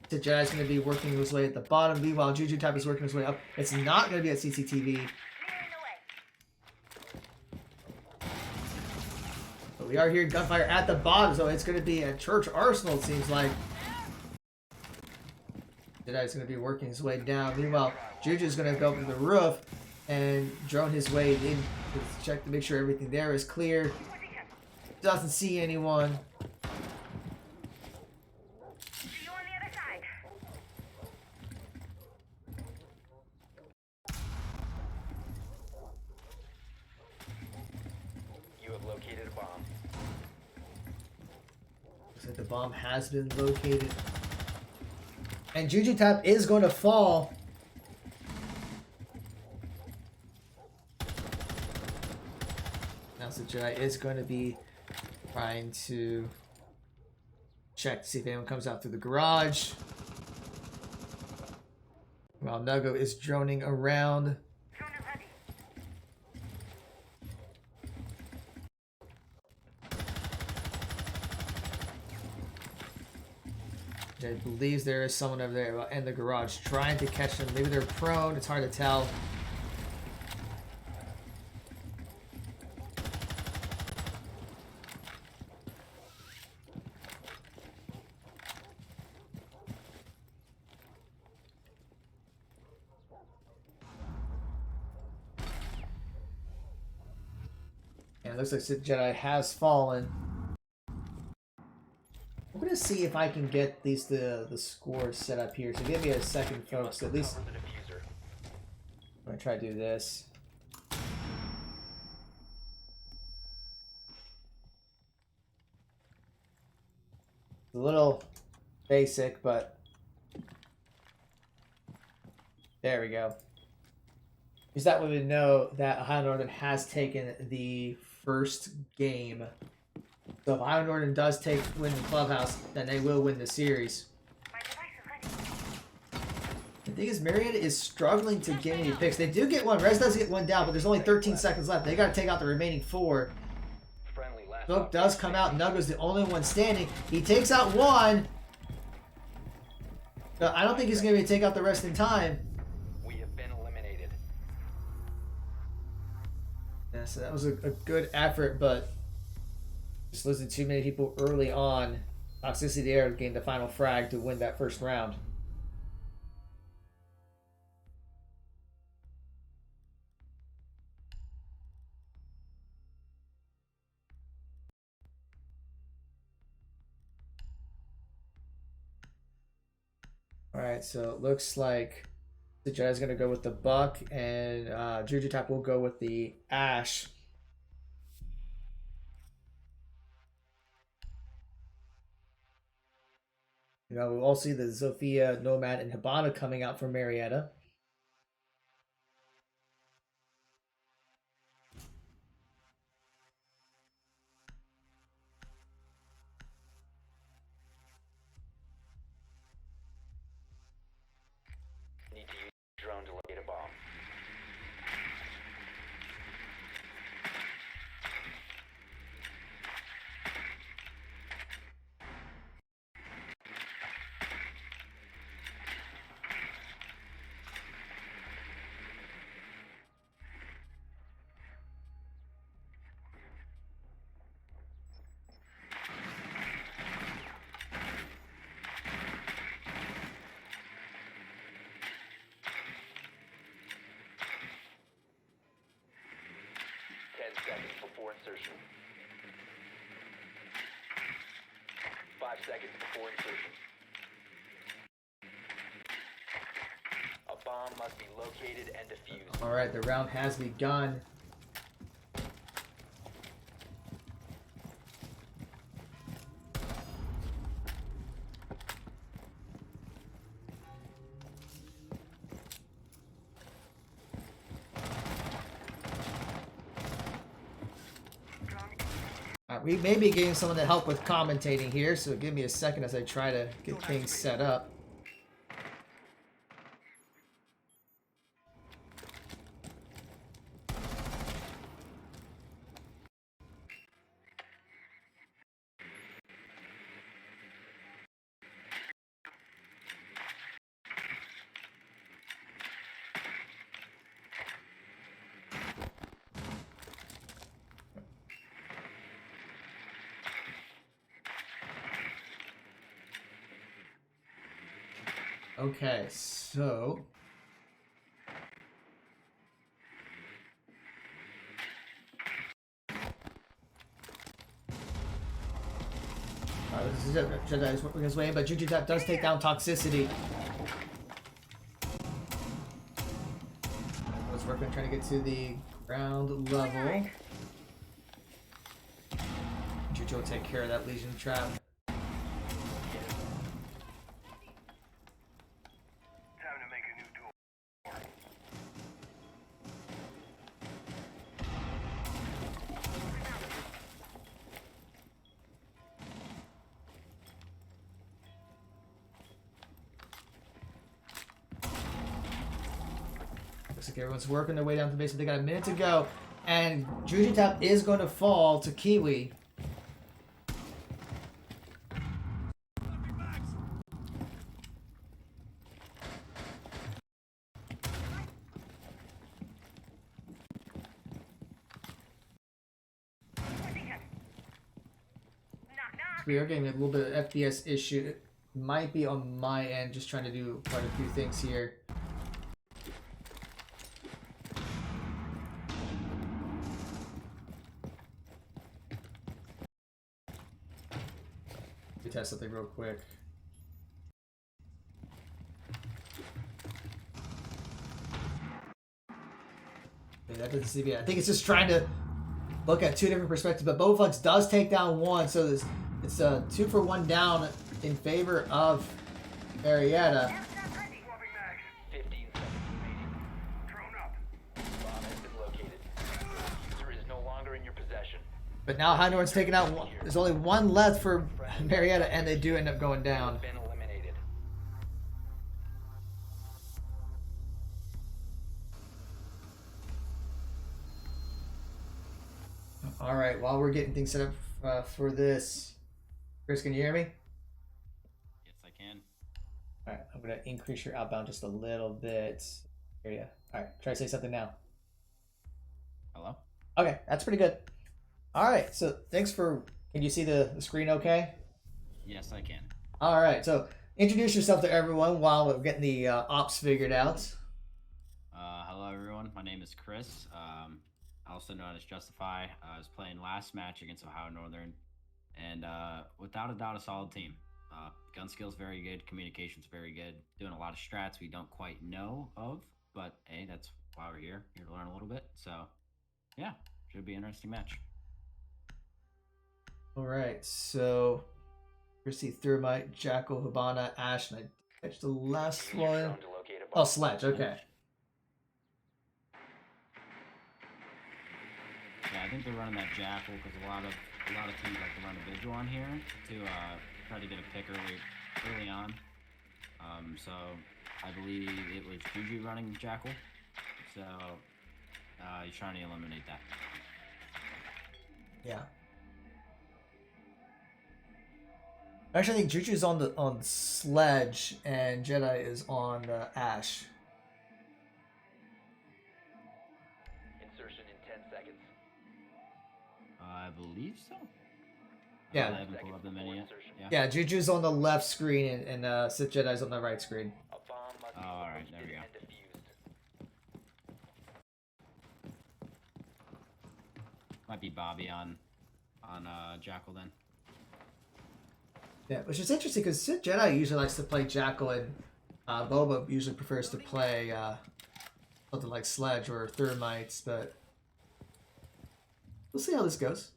The Jedi's gonna be working his way at the bottom. Meanwhile, Juju Type is working his way up. It's not gonna be at CCTV. But we are hearing gunfire at the bottom, so it's gonna be at Church Arsenal. It seems like Jedi's gonna be working his way down. Meanwhile, Juju's gonna go up to the roof and drone his way in to check to make sure everything there is clear. Doesn't see anyone. See you on the other side. You have located a bomb. Looks like the bomb has been located. And Juju Tap is going to fall. Now the Jedi is going to be trying to check to see if anyone comes out through the garage. While Nugo is droning around. Jedi believes there is someone over there in the garage trying to catch them. Maybe they're prone. It's hard to tell. And it looks like Sith Jedi has fallen. I'm gonna see if I can get these the scores set up here. So give me a second, folks. At least I'm gonna try to do this. It's a little basic, but there we go. Because that way we know that Ohio Northern has taken the first game. So if Ohio Northern does win the clubhouse, then they will win the series. The thing is, Marietta is struggling to get any picks. They do get one. Rez does get one down, but there's only 13 seconds left. They got to take out the remaining 4. Smoke does come out. Nugo's the only one standing. He takes out one. But I don't think he's going to be able to take out the rest in time. We have been eliminated. Yeah, so that was a good effort, but just losing too many people early on. Toxicity there gained the final frag to win that first round. Alright, so it looks like the Jedi's going to go with the Buck, and Juju Tap will go with the Ash. We'll all see the Zofia, Nomad, and Hibana coming out from Marietta. Need to use drone to locate a bomb. Seconds before insertion. 5 seconds before insertion. A bomb must be located and defused. All right, the round has begun. We may be getting someone to help with commentating here, so give me a second as I try to get things set up. Okay, so this is Jedi's working his way, but Juju Tap does take down Toxicity. Let's work on trying to get to the ground level. Juju will take care of that Legion trap. Looks like everyone's working their way down to the base. They got a minute to go, and Juju Tap is going to fall to Kiwi. We are getting a little bit of FPS issue. It might be on my end, just trying to do quite a few things here. Let me test something real quick. Okay, that doesn't seem. I think it's just trying to look at two different perspectives, but Bowflex does take down one, so it's a 2 for 1 down in favor of Marietta. 15 seconds remaining. Drone up. Bomb has been located. User is no longer in your possession. But now Highnorn's taken out one. There's only one left for Marietta, and they do end up going down. Been eliminated. All right, while we're getting things set up for this, Chris, can you hear me? Yes, I can. All right, I'm gonna increase your outbound just a little bit. Here you go. All right, try to say something now. Hello? Okay, that's pretty good. All right, so thanks for. Can you see the screen? Okay. Yes, I can. All right, so introduce yourself to everyone while we're getting the ops figured out. Hello, everyone. My name is Chris. Also known as Justify. I was playing last match against Ohio Northern, and without a doubt, a solid team. Gun skills very good, communications very good. Doing a lot of strats we don't quite know of, but hey, that's why we're here to learn a little bit. So, yeah, should be an interesting match. All right, so We see Thermite, Jackal, Hibana, Ash, and I catch the last Use your one. drone to locate a Oh, bomb. Sledge. Okay. Yeah, I think they're running that Jackal because a lot of teams like to run a vigil on here to try to get a pick early on. So I believe it was Juju running Jackal. So he's trying to eliminate that. Yeah. Actually, I think Juju's on Sledge and Jedi is on Ash. Insertion in 10 seconds. I believe so. Yeah. I haven't pulled up the menu yet. Yeah. Yeah, Juju's on the left screen and Sith Jedi's on the right screen. A bomb must be All right, there we located go. and defused. Might be Bobby on Jackal then. Yeah, which is interesting because Sith Jedi usually likes to play Jackal and Boba usually prefers to play something like Sledge or Thermites, but we'll see how this goes.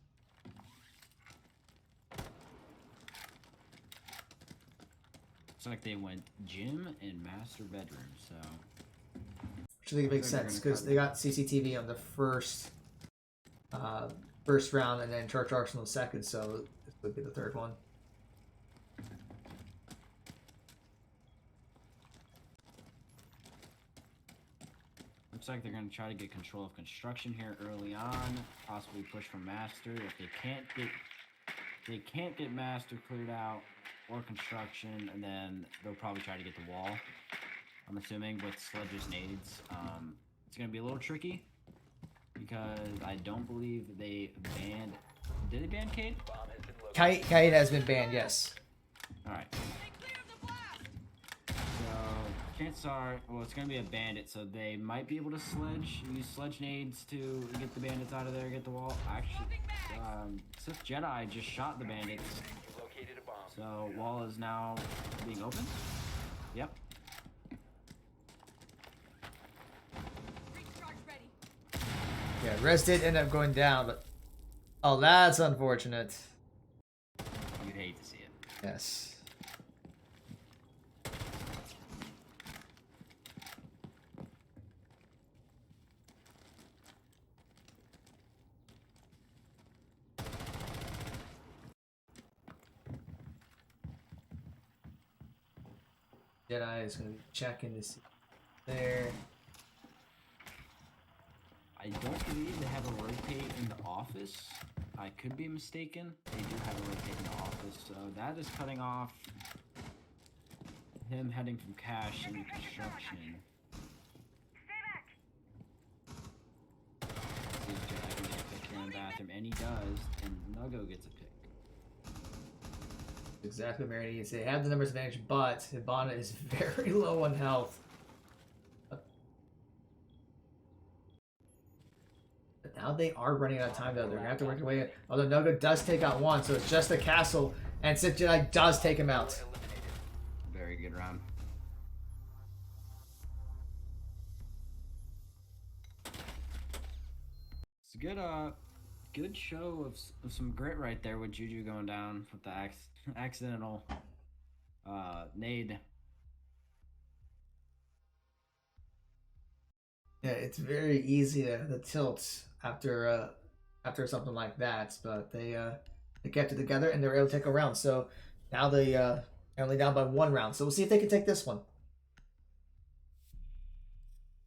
Looks like they went gym and master bedroom, so Which I think it makes I think they're sense gonna because they got CCTV on the first round and then Church Arsenal second, so this would be the third one. looks like they're gonna try to get control of construction here early on, possibly push for master. If they can't get master cleared out or construction, and then they'll probably try to get the wall. I'm assuming with Sledge's nades. It's gonna be a little tricky because I don't believe they banned. Did they ban Cade? Bomb has been located. Kite has been banned, yes. All right. Stay clear of the blast! So chances are, well, it's gonna be a bandit, so they might be able to use sledge nades to get the bandits out of there, get the wall. Actually, Sith Jedi just shot the bandits, You located a bomb. so wall is now being opened. Yep. Recharge ready. Yeah, Res did end up going down, but oh, that's unfortunate. You'd hate to see it. Yes. Jedi is going to be checking to see there. I don't believe they have a rotate in the office. I could be mistaken. They do have a rotate in the office, so that is cutting off him heading from cash into construction. See if Jedi can get a pick here in the bathroom, and he does, and Nuggo gets a pick. Exactly what Mary needs. They have the numbers advantage, but Hibana is very low on health. But now they are running out of time, though. They're going to have to work their way in. Although Nugget does take out one, so it's just a castle, and Sith Jedi does take him out. Very good round. It's a good show of some grit right there with Juju going down with the accidental nade. Yeah, it's very easy to tilt after something like that, but they kept it together and they were able to take a round. So now they are only down by one round. So we'll see if they can take this one.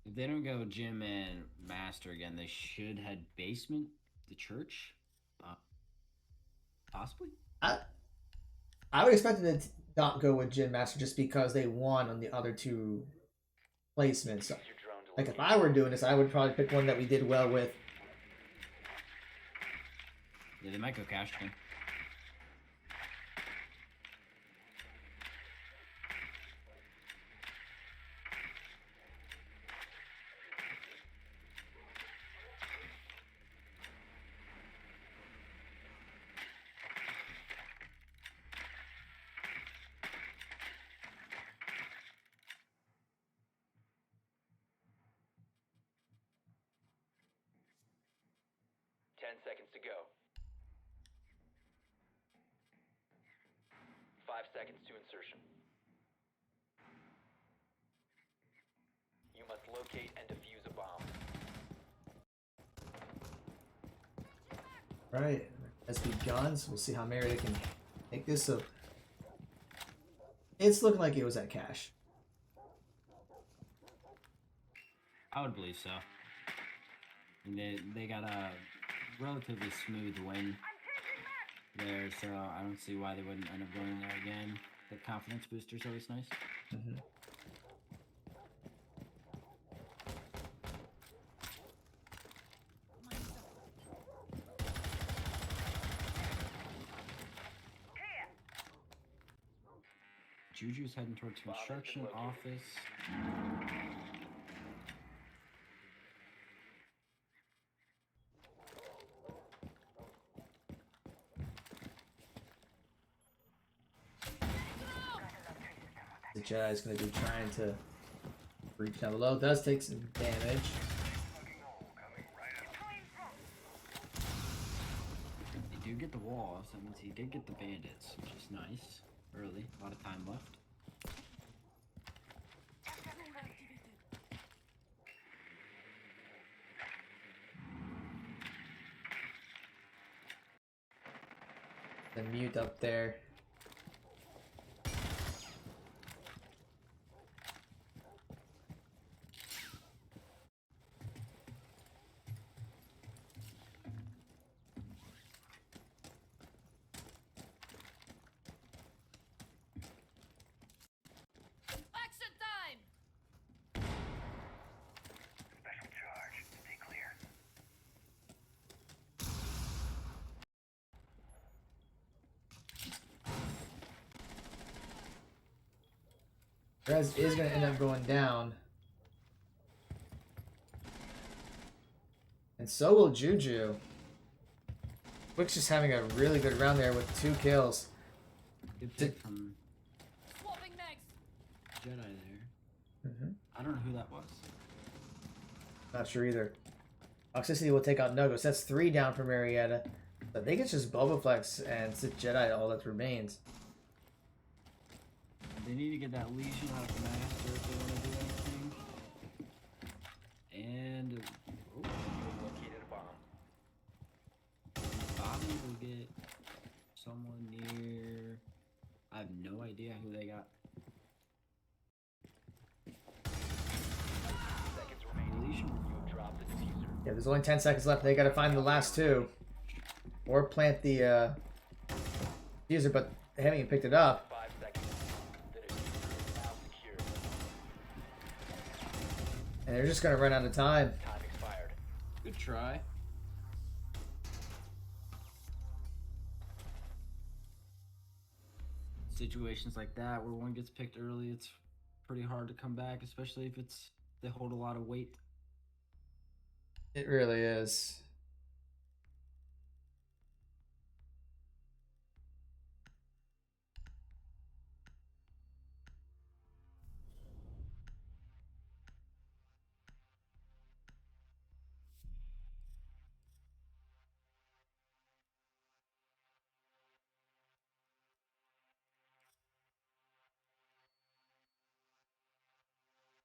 If they don't go gym and master again, they should head basement, the church, possibly. I would expect them to not go with Gin Master just because they won on the other two placements. So, like if I were doing this, I would probably pick one that we did well with. Yeah, they might go cash again. Seconds to go. seconds to insertion. You must locate and defuse a bomb. Right, has begun, so we'll see how Marietta can make this. So it's looking like it was at cash. I would believe so. And they got a relatively smooth win there, so I don't see why they wouldn't end up going there again. The confidence booster is always nice. Mm-hmm. Juju's heading towards construction office. The Jedi's going to be trying to reach down below. Does take some damage. They do get the wall, so that means he did get the bandits, which is nice. Early, a lot of time left. The mute up there. Exit time! Special charge. Stay clear. Rez is going to end up going down. And so will Juju. Quick's just having a really good round there with 2 kills. Good pick from Swapping next. Jedi there. Mm-hmm. I don't know who that was. Not sure either. Toxicity will take out Nogos. That's 3 down for Marietta. I think it's just Boba Flex and Sith Jedi all that remains. They need to get that Legion out of Master if they want to do anything. And You have located a bomb. Bobby will get someone near. I have no idea who they got. Seconds remaining. Legion. You have dropped the diffuser. Yeah, there's only 10 seconds left. They got to find the last 2. Or plant the user, but they haven't even picked it up. 5 seconds. The diffuser is now secure. And they're just going to run out of time. Time expired. Good try. Situations like that where one gets picked early, it's pretty hard to come back, especially if they hold a lot of weight. It really is.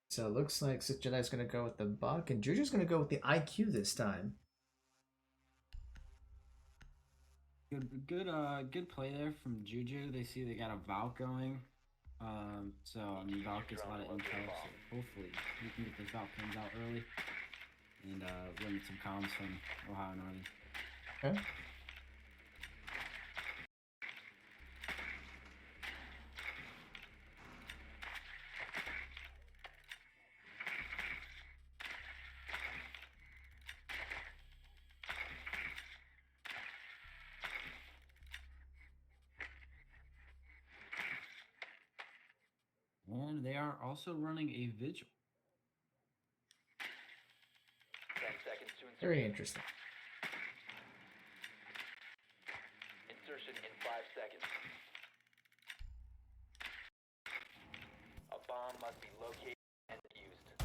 So it looks like Sith Jedi's going to go with the Buck, and Juju's going to go with the IQ this time. Good play there from Juju. They see they got a Valk going. So I mean Valk gets a lot of intel, so hopefully we can get those Valk cams out early and win some comms from Ohio Northern. Okay. And they are also running a vigil. 10 seconds to insertion. Very interesting. Insertion in 5 seconds. A bomb must be located and defused.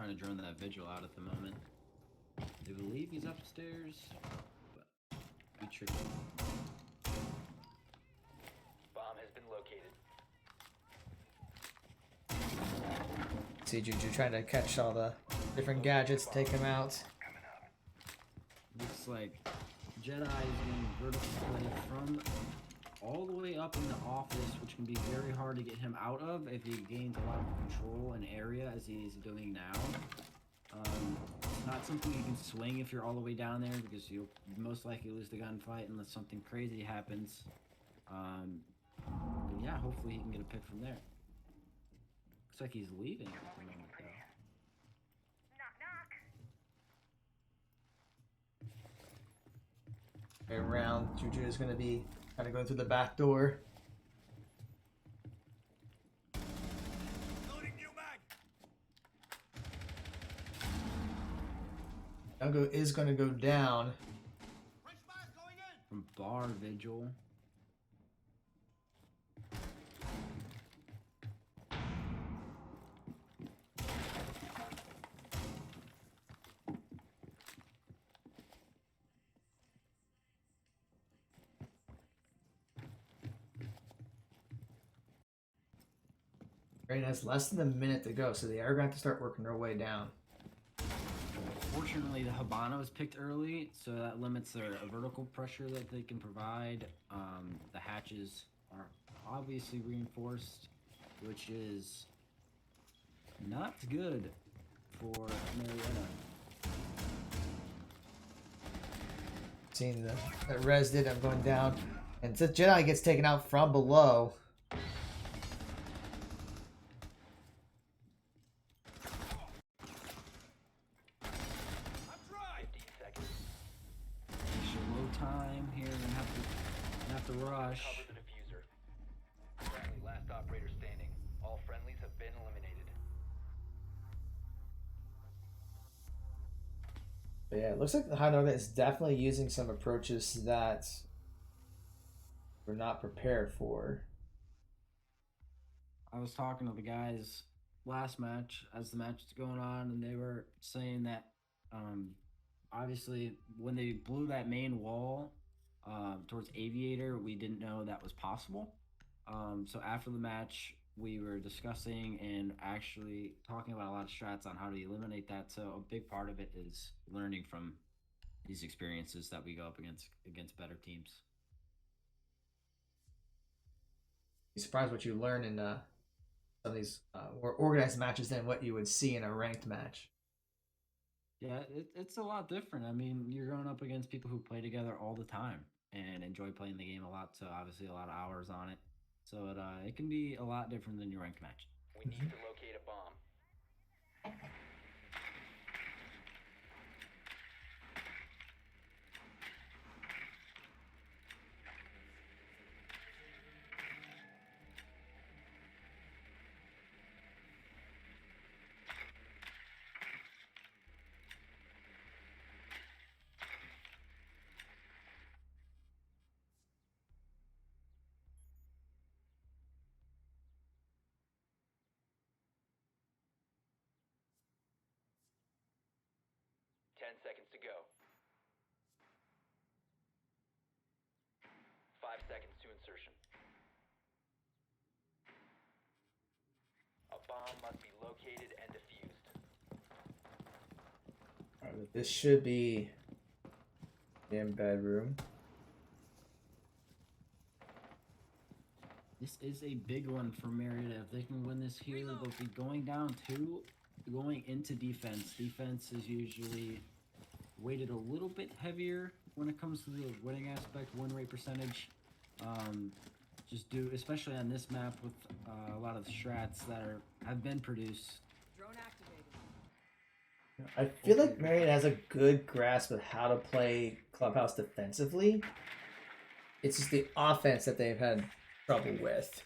trying to drone that vigil out at the moment. They believe he's upstairs, but be tricky. Bomb has been located. See Juju trying to catch all the different gadgets, take him out. Looks like Jedi is getting vertical play from all the way up in the office, which can be very hard to get him out of if he gains a lot of control and area as he is doing now. It's not something you can swing if you're all the way down there because you'll most likely lose the gunfight unless something crazy happens. But yeah, hopefully he can get a pick from there. Looks like he's leaving at the moment though. Around, Juju is going to be kind of going through the back door. Dungo is going to go down. From bar vigil. Rain has less than a minute to go, so they are going to have to start working their way down. Fortunately, the Habana was picked early, so that limits their vertical pressure that they can provide. The hatches are obviously reinforced, which is not good for Marietta. Seeing that Rez did, I'm going down. And the Jedi gets taken out from below. Time here and have to rush. Cover the diffuser. Friendly, last operator standing. All friendlies have been eliminated. But yeah, it looks like the High Northern is definitely using some approaches that we're not prepared for. I was talking to the guys last match as the match was going on, and they were saying that obviously when they blew that main wall towards Aviator, we didn't know that was possible. So after the match, we were discussing and actually talking about a lot of strats on how to eliminate that. So a big part of it is learning from these experiences that we go up against better teams. Be surprised what you learn in some of these more organized matches than what you would see in a ranked match. Yeah, it's a lot different. I mean, you're going up against people who play together all the time and enjoy playing the game a lot, so obviously a lot of hours on it. So it can be a lot different than your ranked match. We need to locate a bomb. 10 seconds to go. 5 seconds to insertion. A bomb must be located and defused. Alright, this should be the bedroom. This is a big one for Marietta. If they can win this here, they'll be going down 2, going into defense. Defense is usually weighted a little bit heavier when it comes to the winning aspect, win rate percentage. Especially on this map with a lot of strats that have been produced. Drone activated. I feel like Marion has a good grasp of how to play Clubhouse defensively. It's just the offense that they've had trouble with.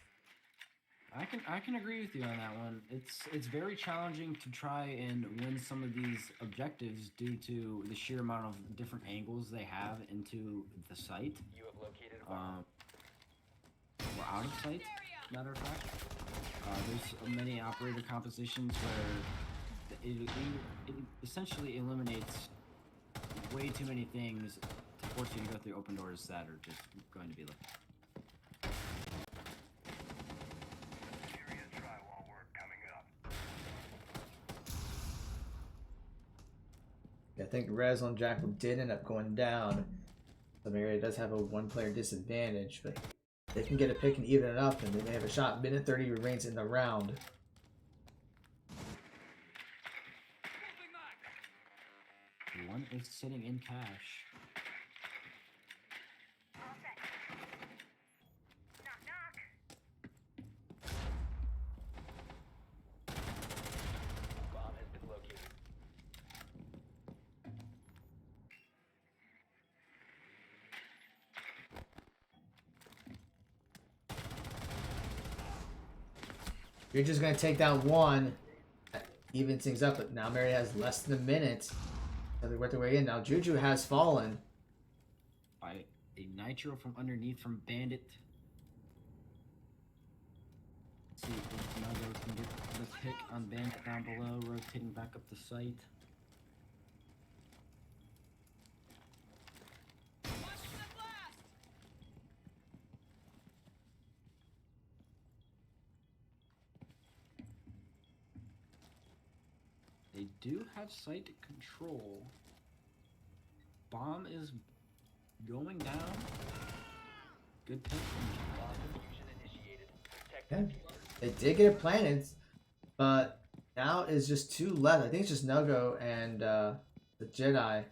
I can agree with you on that one. It's very challenging to try and win some of these objectives due to the sheer amount of different angles they have into the site. You have located a bomb. We're out of sight, matter of fact. There's many operator compositions where it essentially eliminates way too many things to force you to go through open doors that are just going to be left. Serious drywall work coming up. I think Rez on Jackal did end up going down. So Marietta does have a one-player disadvantage, but they can get a pick and even it up, and they may have a shot. Minute 30 remains in the round. One is sitting in cash. All set. Knock, knock. Bomb has been located. You're just going to take down one. That evens things up, but now Marietta has less than a minute. So they work their way in. Now Juju has fallen. By a nitro from underneath from Bandit. Let's see if Nago can get the pick on Bandit down below, rotating back up the site. They do have site control. Bomb is going down. Good pick. Bomb diffusion initiated. Protect Yeah. the diffuser. They did get it planted, but now is just two left. I think it's just Nago and the Jedi.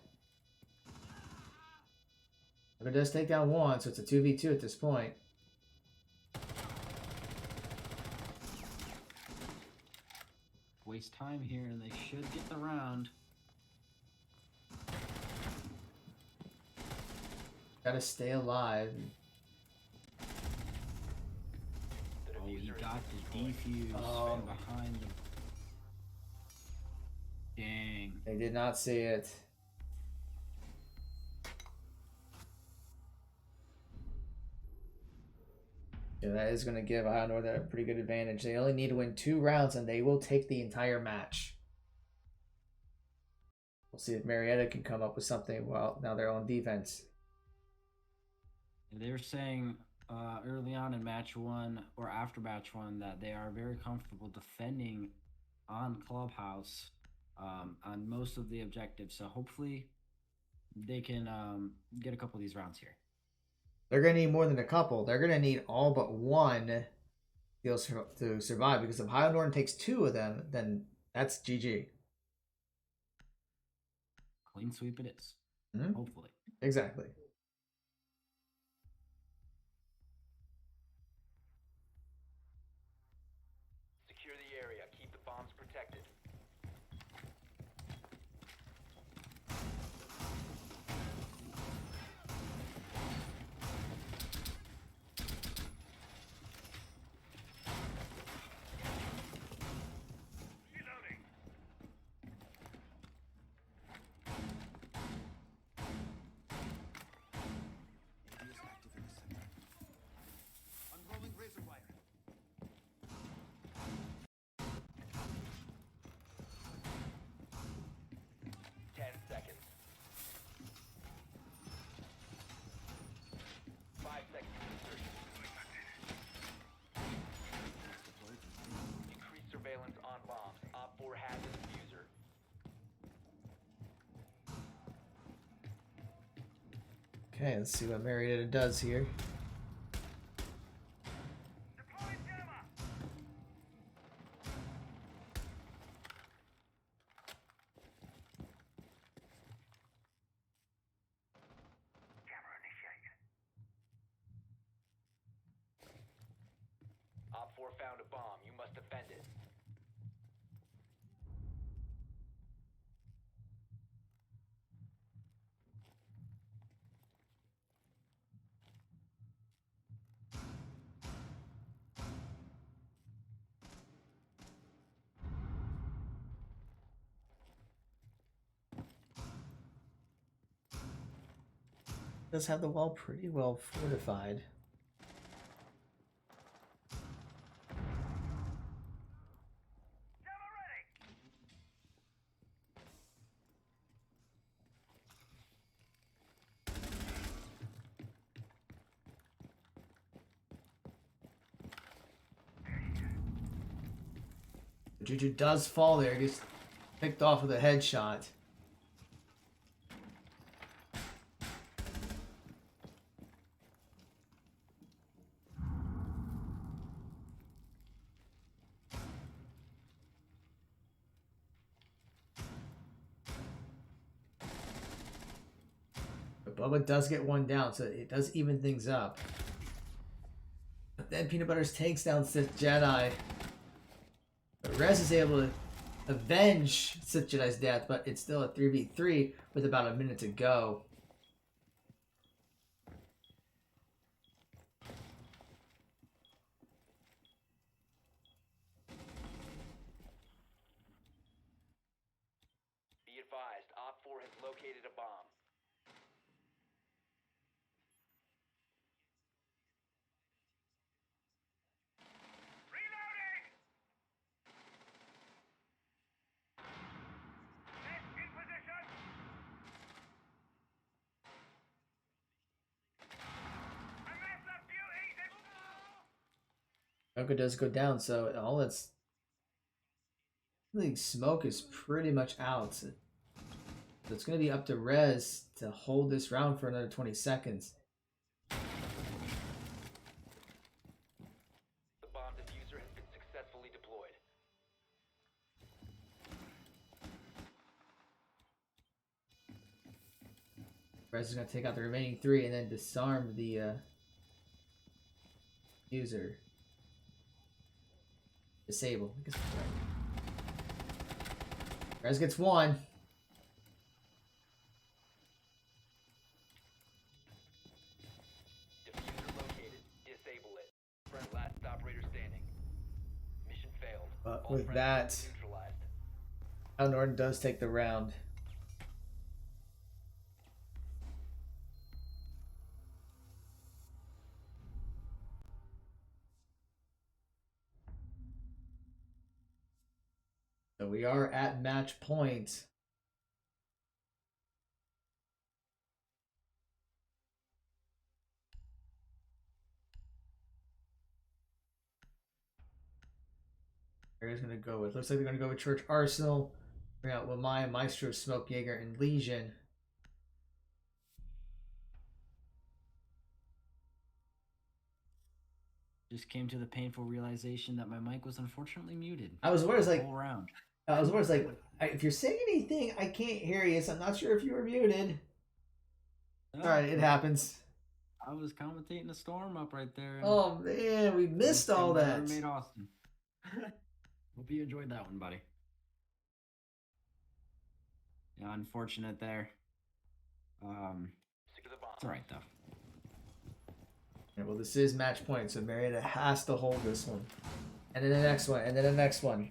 But it does take down one, so it's a 2v2 at this point. Waste time here, and they should get the round. Gotta stay alive. The Oh, he diffuser has got been the destroyed. defuse Oh. from behind the. Dang. They did not see it. Yeah, that is going to give Ohio Northern a pretty good advantage. They only need to win 2 rounds, and they will take the entire match. We'll see if Marietta can come up with something while now they're on defense. They were saying early on in match 1 or after match 1 that they are very comfortable defending on Clubhouse on most of the objectives. So hopefully they can get a couple of these rounds here. They're going to need more than a couple. They're going to need all but one to survive, because if Ohio Northern takes 2 of them, then that's GG. Clean sweep it is. Mhm. Hopefully. Exactly. Secure the area. Keep the bombs protected. Reloading. Unrolling razor wire. 10 seconds. 5 seconds to insertion. Increase surveillance on bombs. Op 4 has a diffuser. Okay, let's see what Marietta does here. Deploying gamma. Camera initiated. Op 4 found a bomb. You must defend it. Does have the wall pretty well fortified. Gamma ready. Juju does fall there. Gets picked off with a headshot. But Bubba does get one down, so it does even things up. But then Peanut Butters takes down Sith Jedi. But Rez is able to avenge Sith Jedi's death, but it's still a 3v3 with about a minute to go. Be advised, Op 4 has located a bomb. Reloading! Net in position! A mess of beauty! Oko does go down, so all that's... I think smoke is pretty much out. So it's going to be up to Rez to hold this round for another 20 seconds. The bomb diffuser has been successfully deployed. Rez is going to take out the remaining 3 and then disarm the user. Disable. I guess that's right. Rez gets 1. Diffuser located. Disable it. Friend last operator standing. Mission failed. But All with friendly that, neutralized. Al Norton does take the round. So we are at match point. Area's gonna go with. Looks like they're gonna go with Church Arsenal. Bring out Lamaya, Maestro, Smoke Jaeger, and Legion. Just came to the painful realization that my mic was unfortunately muted. I was worried, like, Whole round. if you're saying anything, I can't hear you, so I'm not sure if you were muted. Oh, Alright, it happens. I was commentating a storm up right there. and Oh man, we missed all my that. roommate Austin. Hope you enjoyed that one, buddy. Yeah, unfortunate there. Secure the bomb. It's alright though. Yeah, well, this is match point, so Marietta has to hold this one. And then the next one, and then the next one.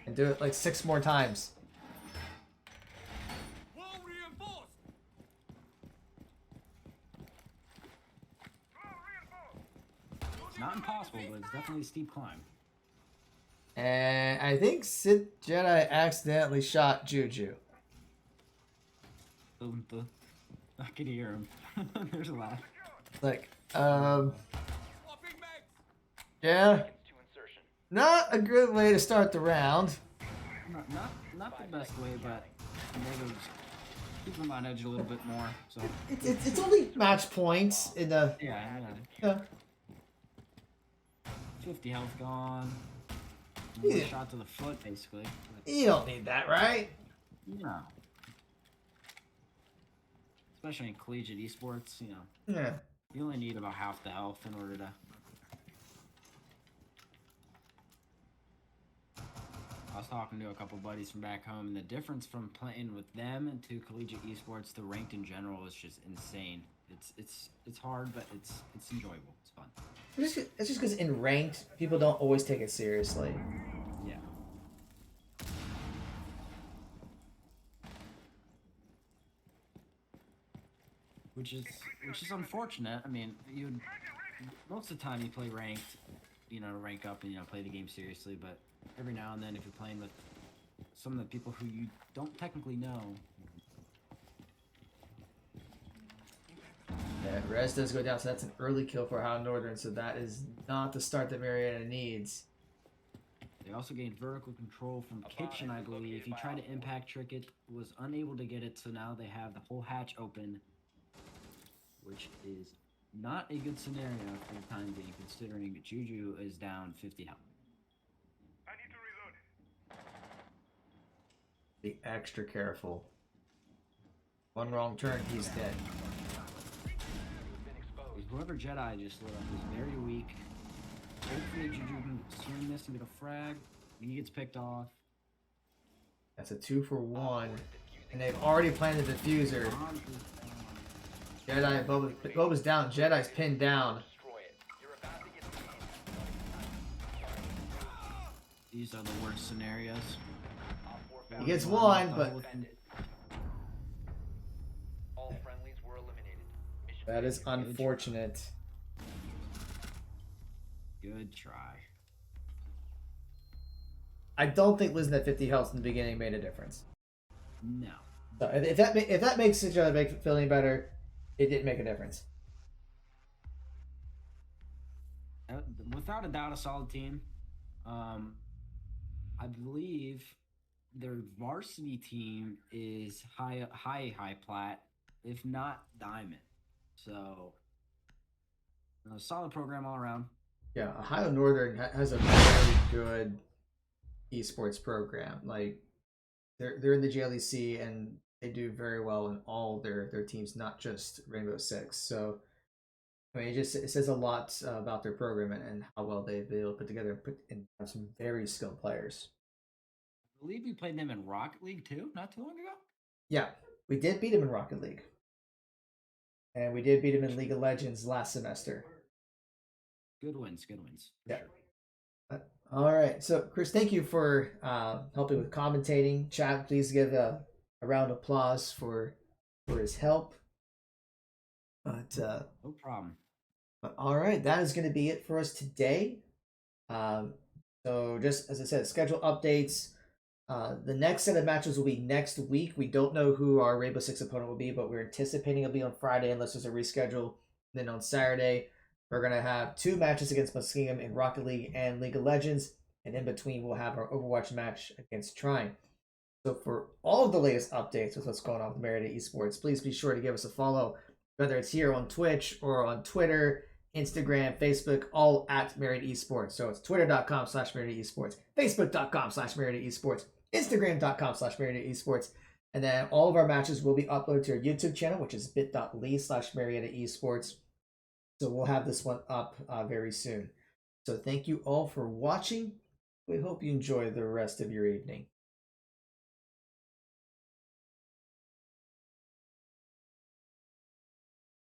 And do it like 6 more times. Wall reinforced! It's not impossible, but it's definitely a steep climb. And I think Sith Jedi accidentally shot Juju. I can hear him. There's a laugh. Like, Swapping mags! yeah, Seconds to insertion. not a good way to start the round. Not the best way, but maybe just keep them on edge a little bit more. So It's only match points in the. yeah. Yeah. 50 health gone. Yeah. One shot to the foot, basically. You don't need that, right? No. Especially in collegiate esports, you know, Yeah. you only need about half the health in order to. I was talking to a couple buddies from back home, and the difference from playing with them and to collegiate esports, the ranked in general is just insane. It's hard, but it's enjoyable. It's fun. It's just because in ranked, people don't always take it seriously. Yeah. Which is unfortunate. I mean, most of the time you play ranked, you know, to rank up and play the game seriously. But every now and then, if you're playing with some of the people who you don't technically know, Yeah, Rez does go down, so that's an early kill for High Northern, so that is not the start that Marietta needs. They also gained vertical control from A bomb Kitchen, has I been believe. located He by tried to Op 4. impact trick it, was unable to get it, so now they have the whole hatch open, which is not a good scenario for the time being, considering that Juju is down 50 health. I need to reload. Be extra careful. One wrong turn, he's dead. You've been exposed. Whoever Jedi just lit up is very weak. Hopefully Juju can swing this and get a frag. He gets picked off. That's a 2-for-1. Defusing And they've already planted the diffuser. Jedi, Boba's down. Jedi's pinned down. destroy it. You're about to get These are the worst scenarios. Op 4 He found gets you. one, but Defend it. All friendlies were eliminated. Mission that is failure. unfortunate. Good try. I don't think losing that 50 health in the beginning made a difference. No. So if that makes each other feeling better, it didn't make a difference. Without a doubt, a solid team. I believe their varsity team is high plat, if not diamond. So, a solid program all around. Yeah, Ohio Northern has a very good esports program. Like they're in the JLEC and they do very well in all their teams, not just Rainbow Six. So I mean, it says a lot about their program and how well they've been able to put together and have some very skilled players. I believe we played them in Rocket League too, not too long ago. Yeah, we did beat them in Rocket League, and we did beat them in League of Legends last semester. Good wins, good wins. for Yeah. sure. All right, so Chris, thank you for helping with commentating. Chat, please give a round of applause for his help. But No problem. all right, that is going to be it for us today. So just as I said, schedule updates. The next set of matches will be next week. We don't know who our Rainbow Six opponent will be, but we're anticipating it'll be on Friday unless there's a reschedule. Then on Saturday, we're going to have 2 matches against Muskingum in Rocket League and League of Legends. And in between, we'll have our Overwatch match against Trine. So for all of the latest updates with what's going on with Marietta Esports, please be sure to give us a follow, whether it's here on Twitch or on Twitter, Instagram, Facebook, all at Marietta Esports. So it's twitter.com/Marietta Esports, facebook.com/Marietta Esports, instagram.com/Marietta Esports. And then all of our matches will be uploaded to our YouTube channel, which is bit.ly/Marietta Esports. So we'll have this one up very soon. So thank you all for watching. We hope you enjoy the rest of your evening.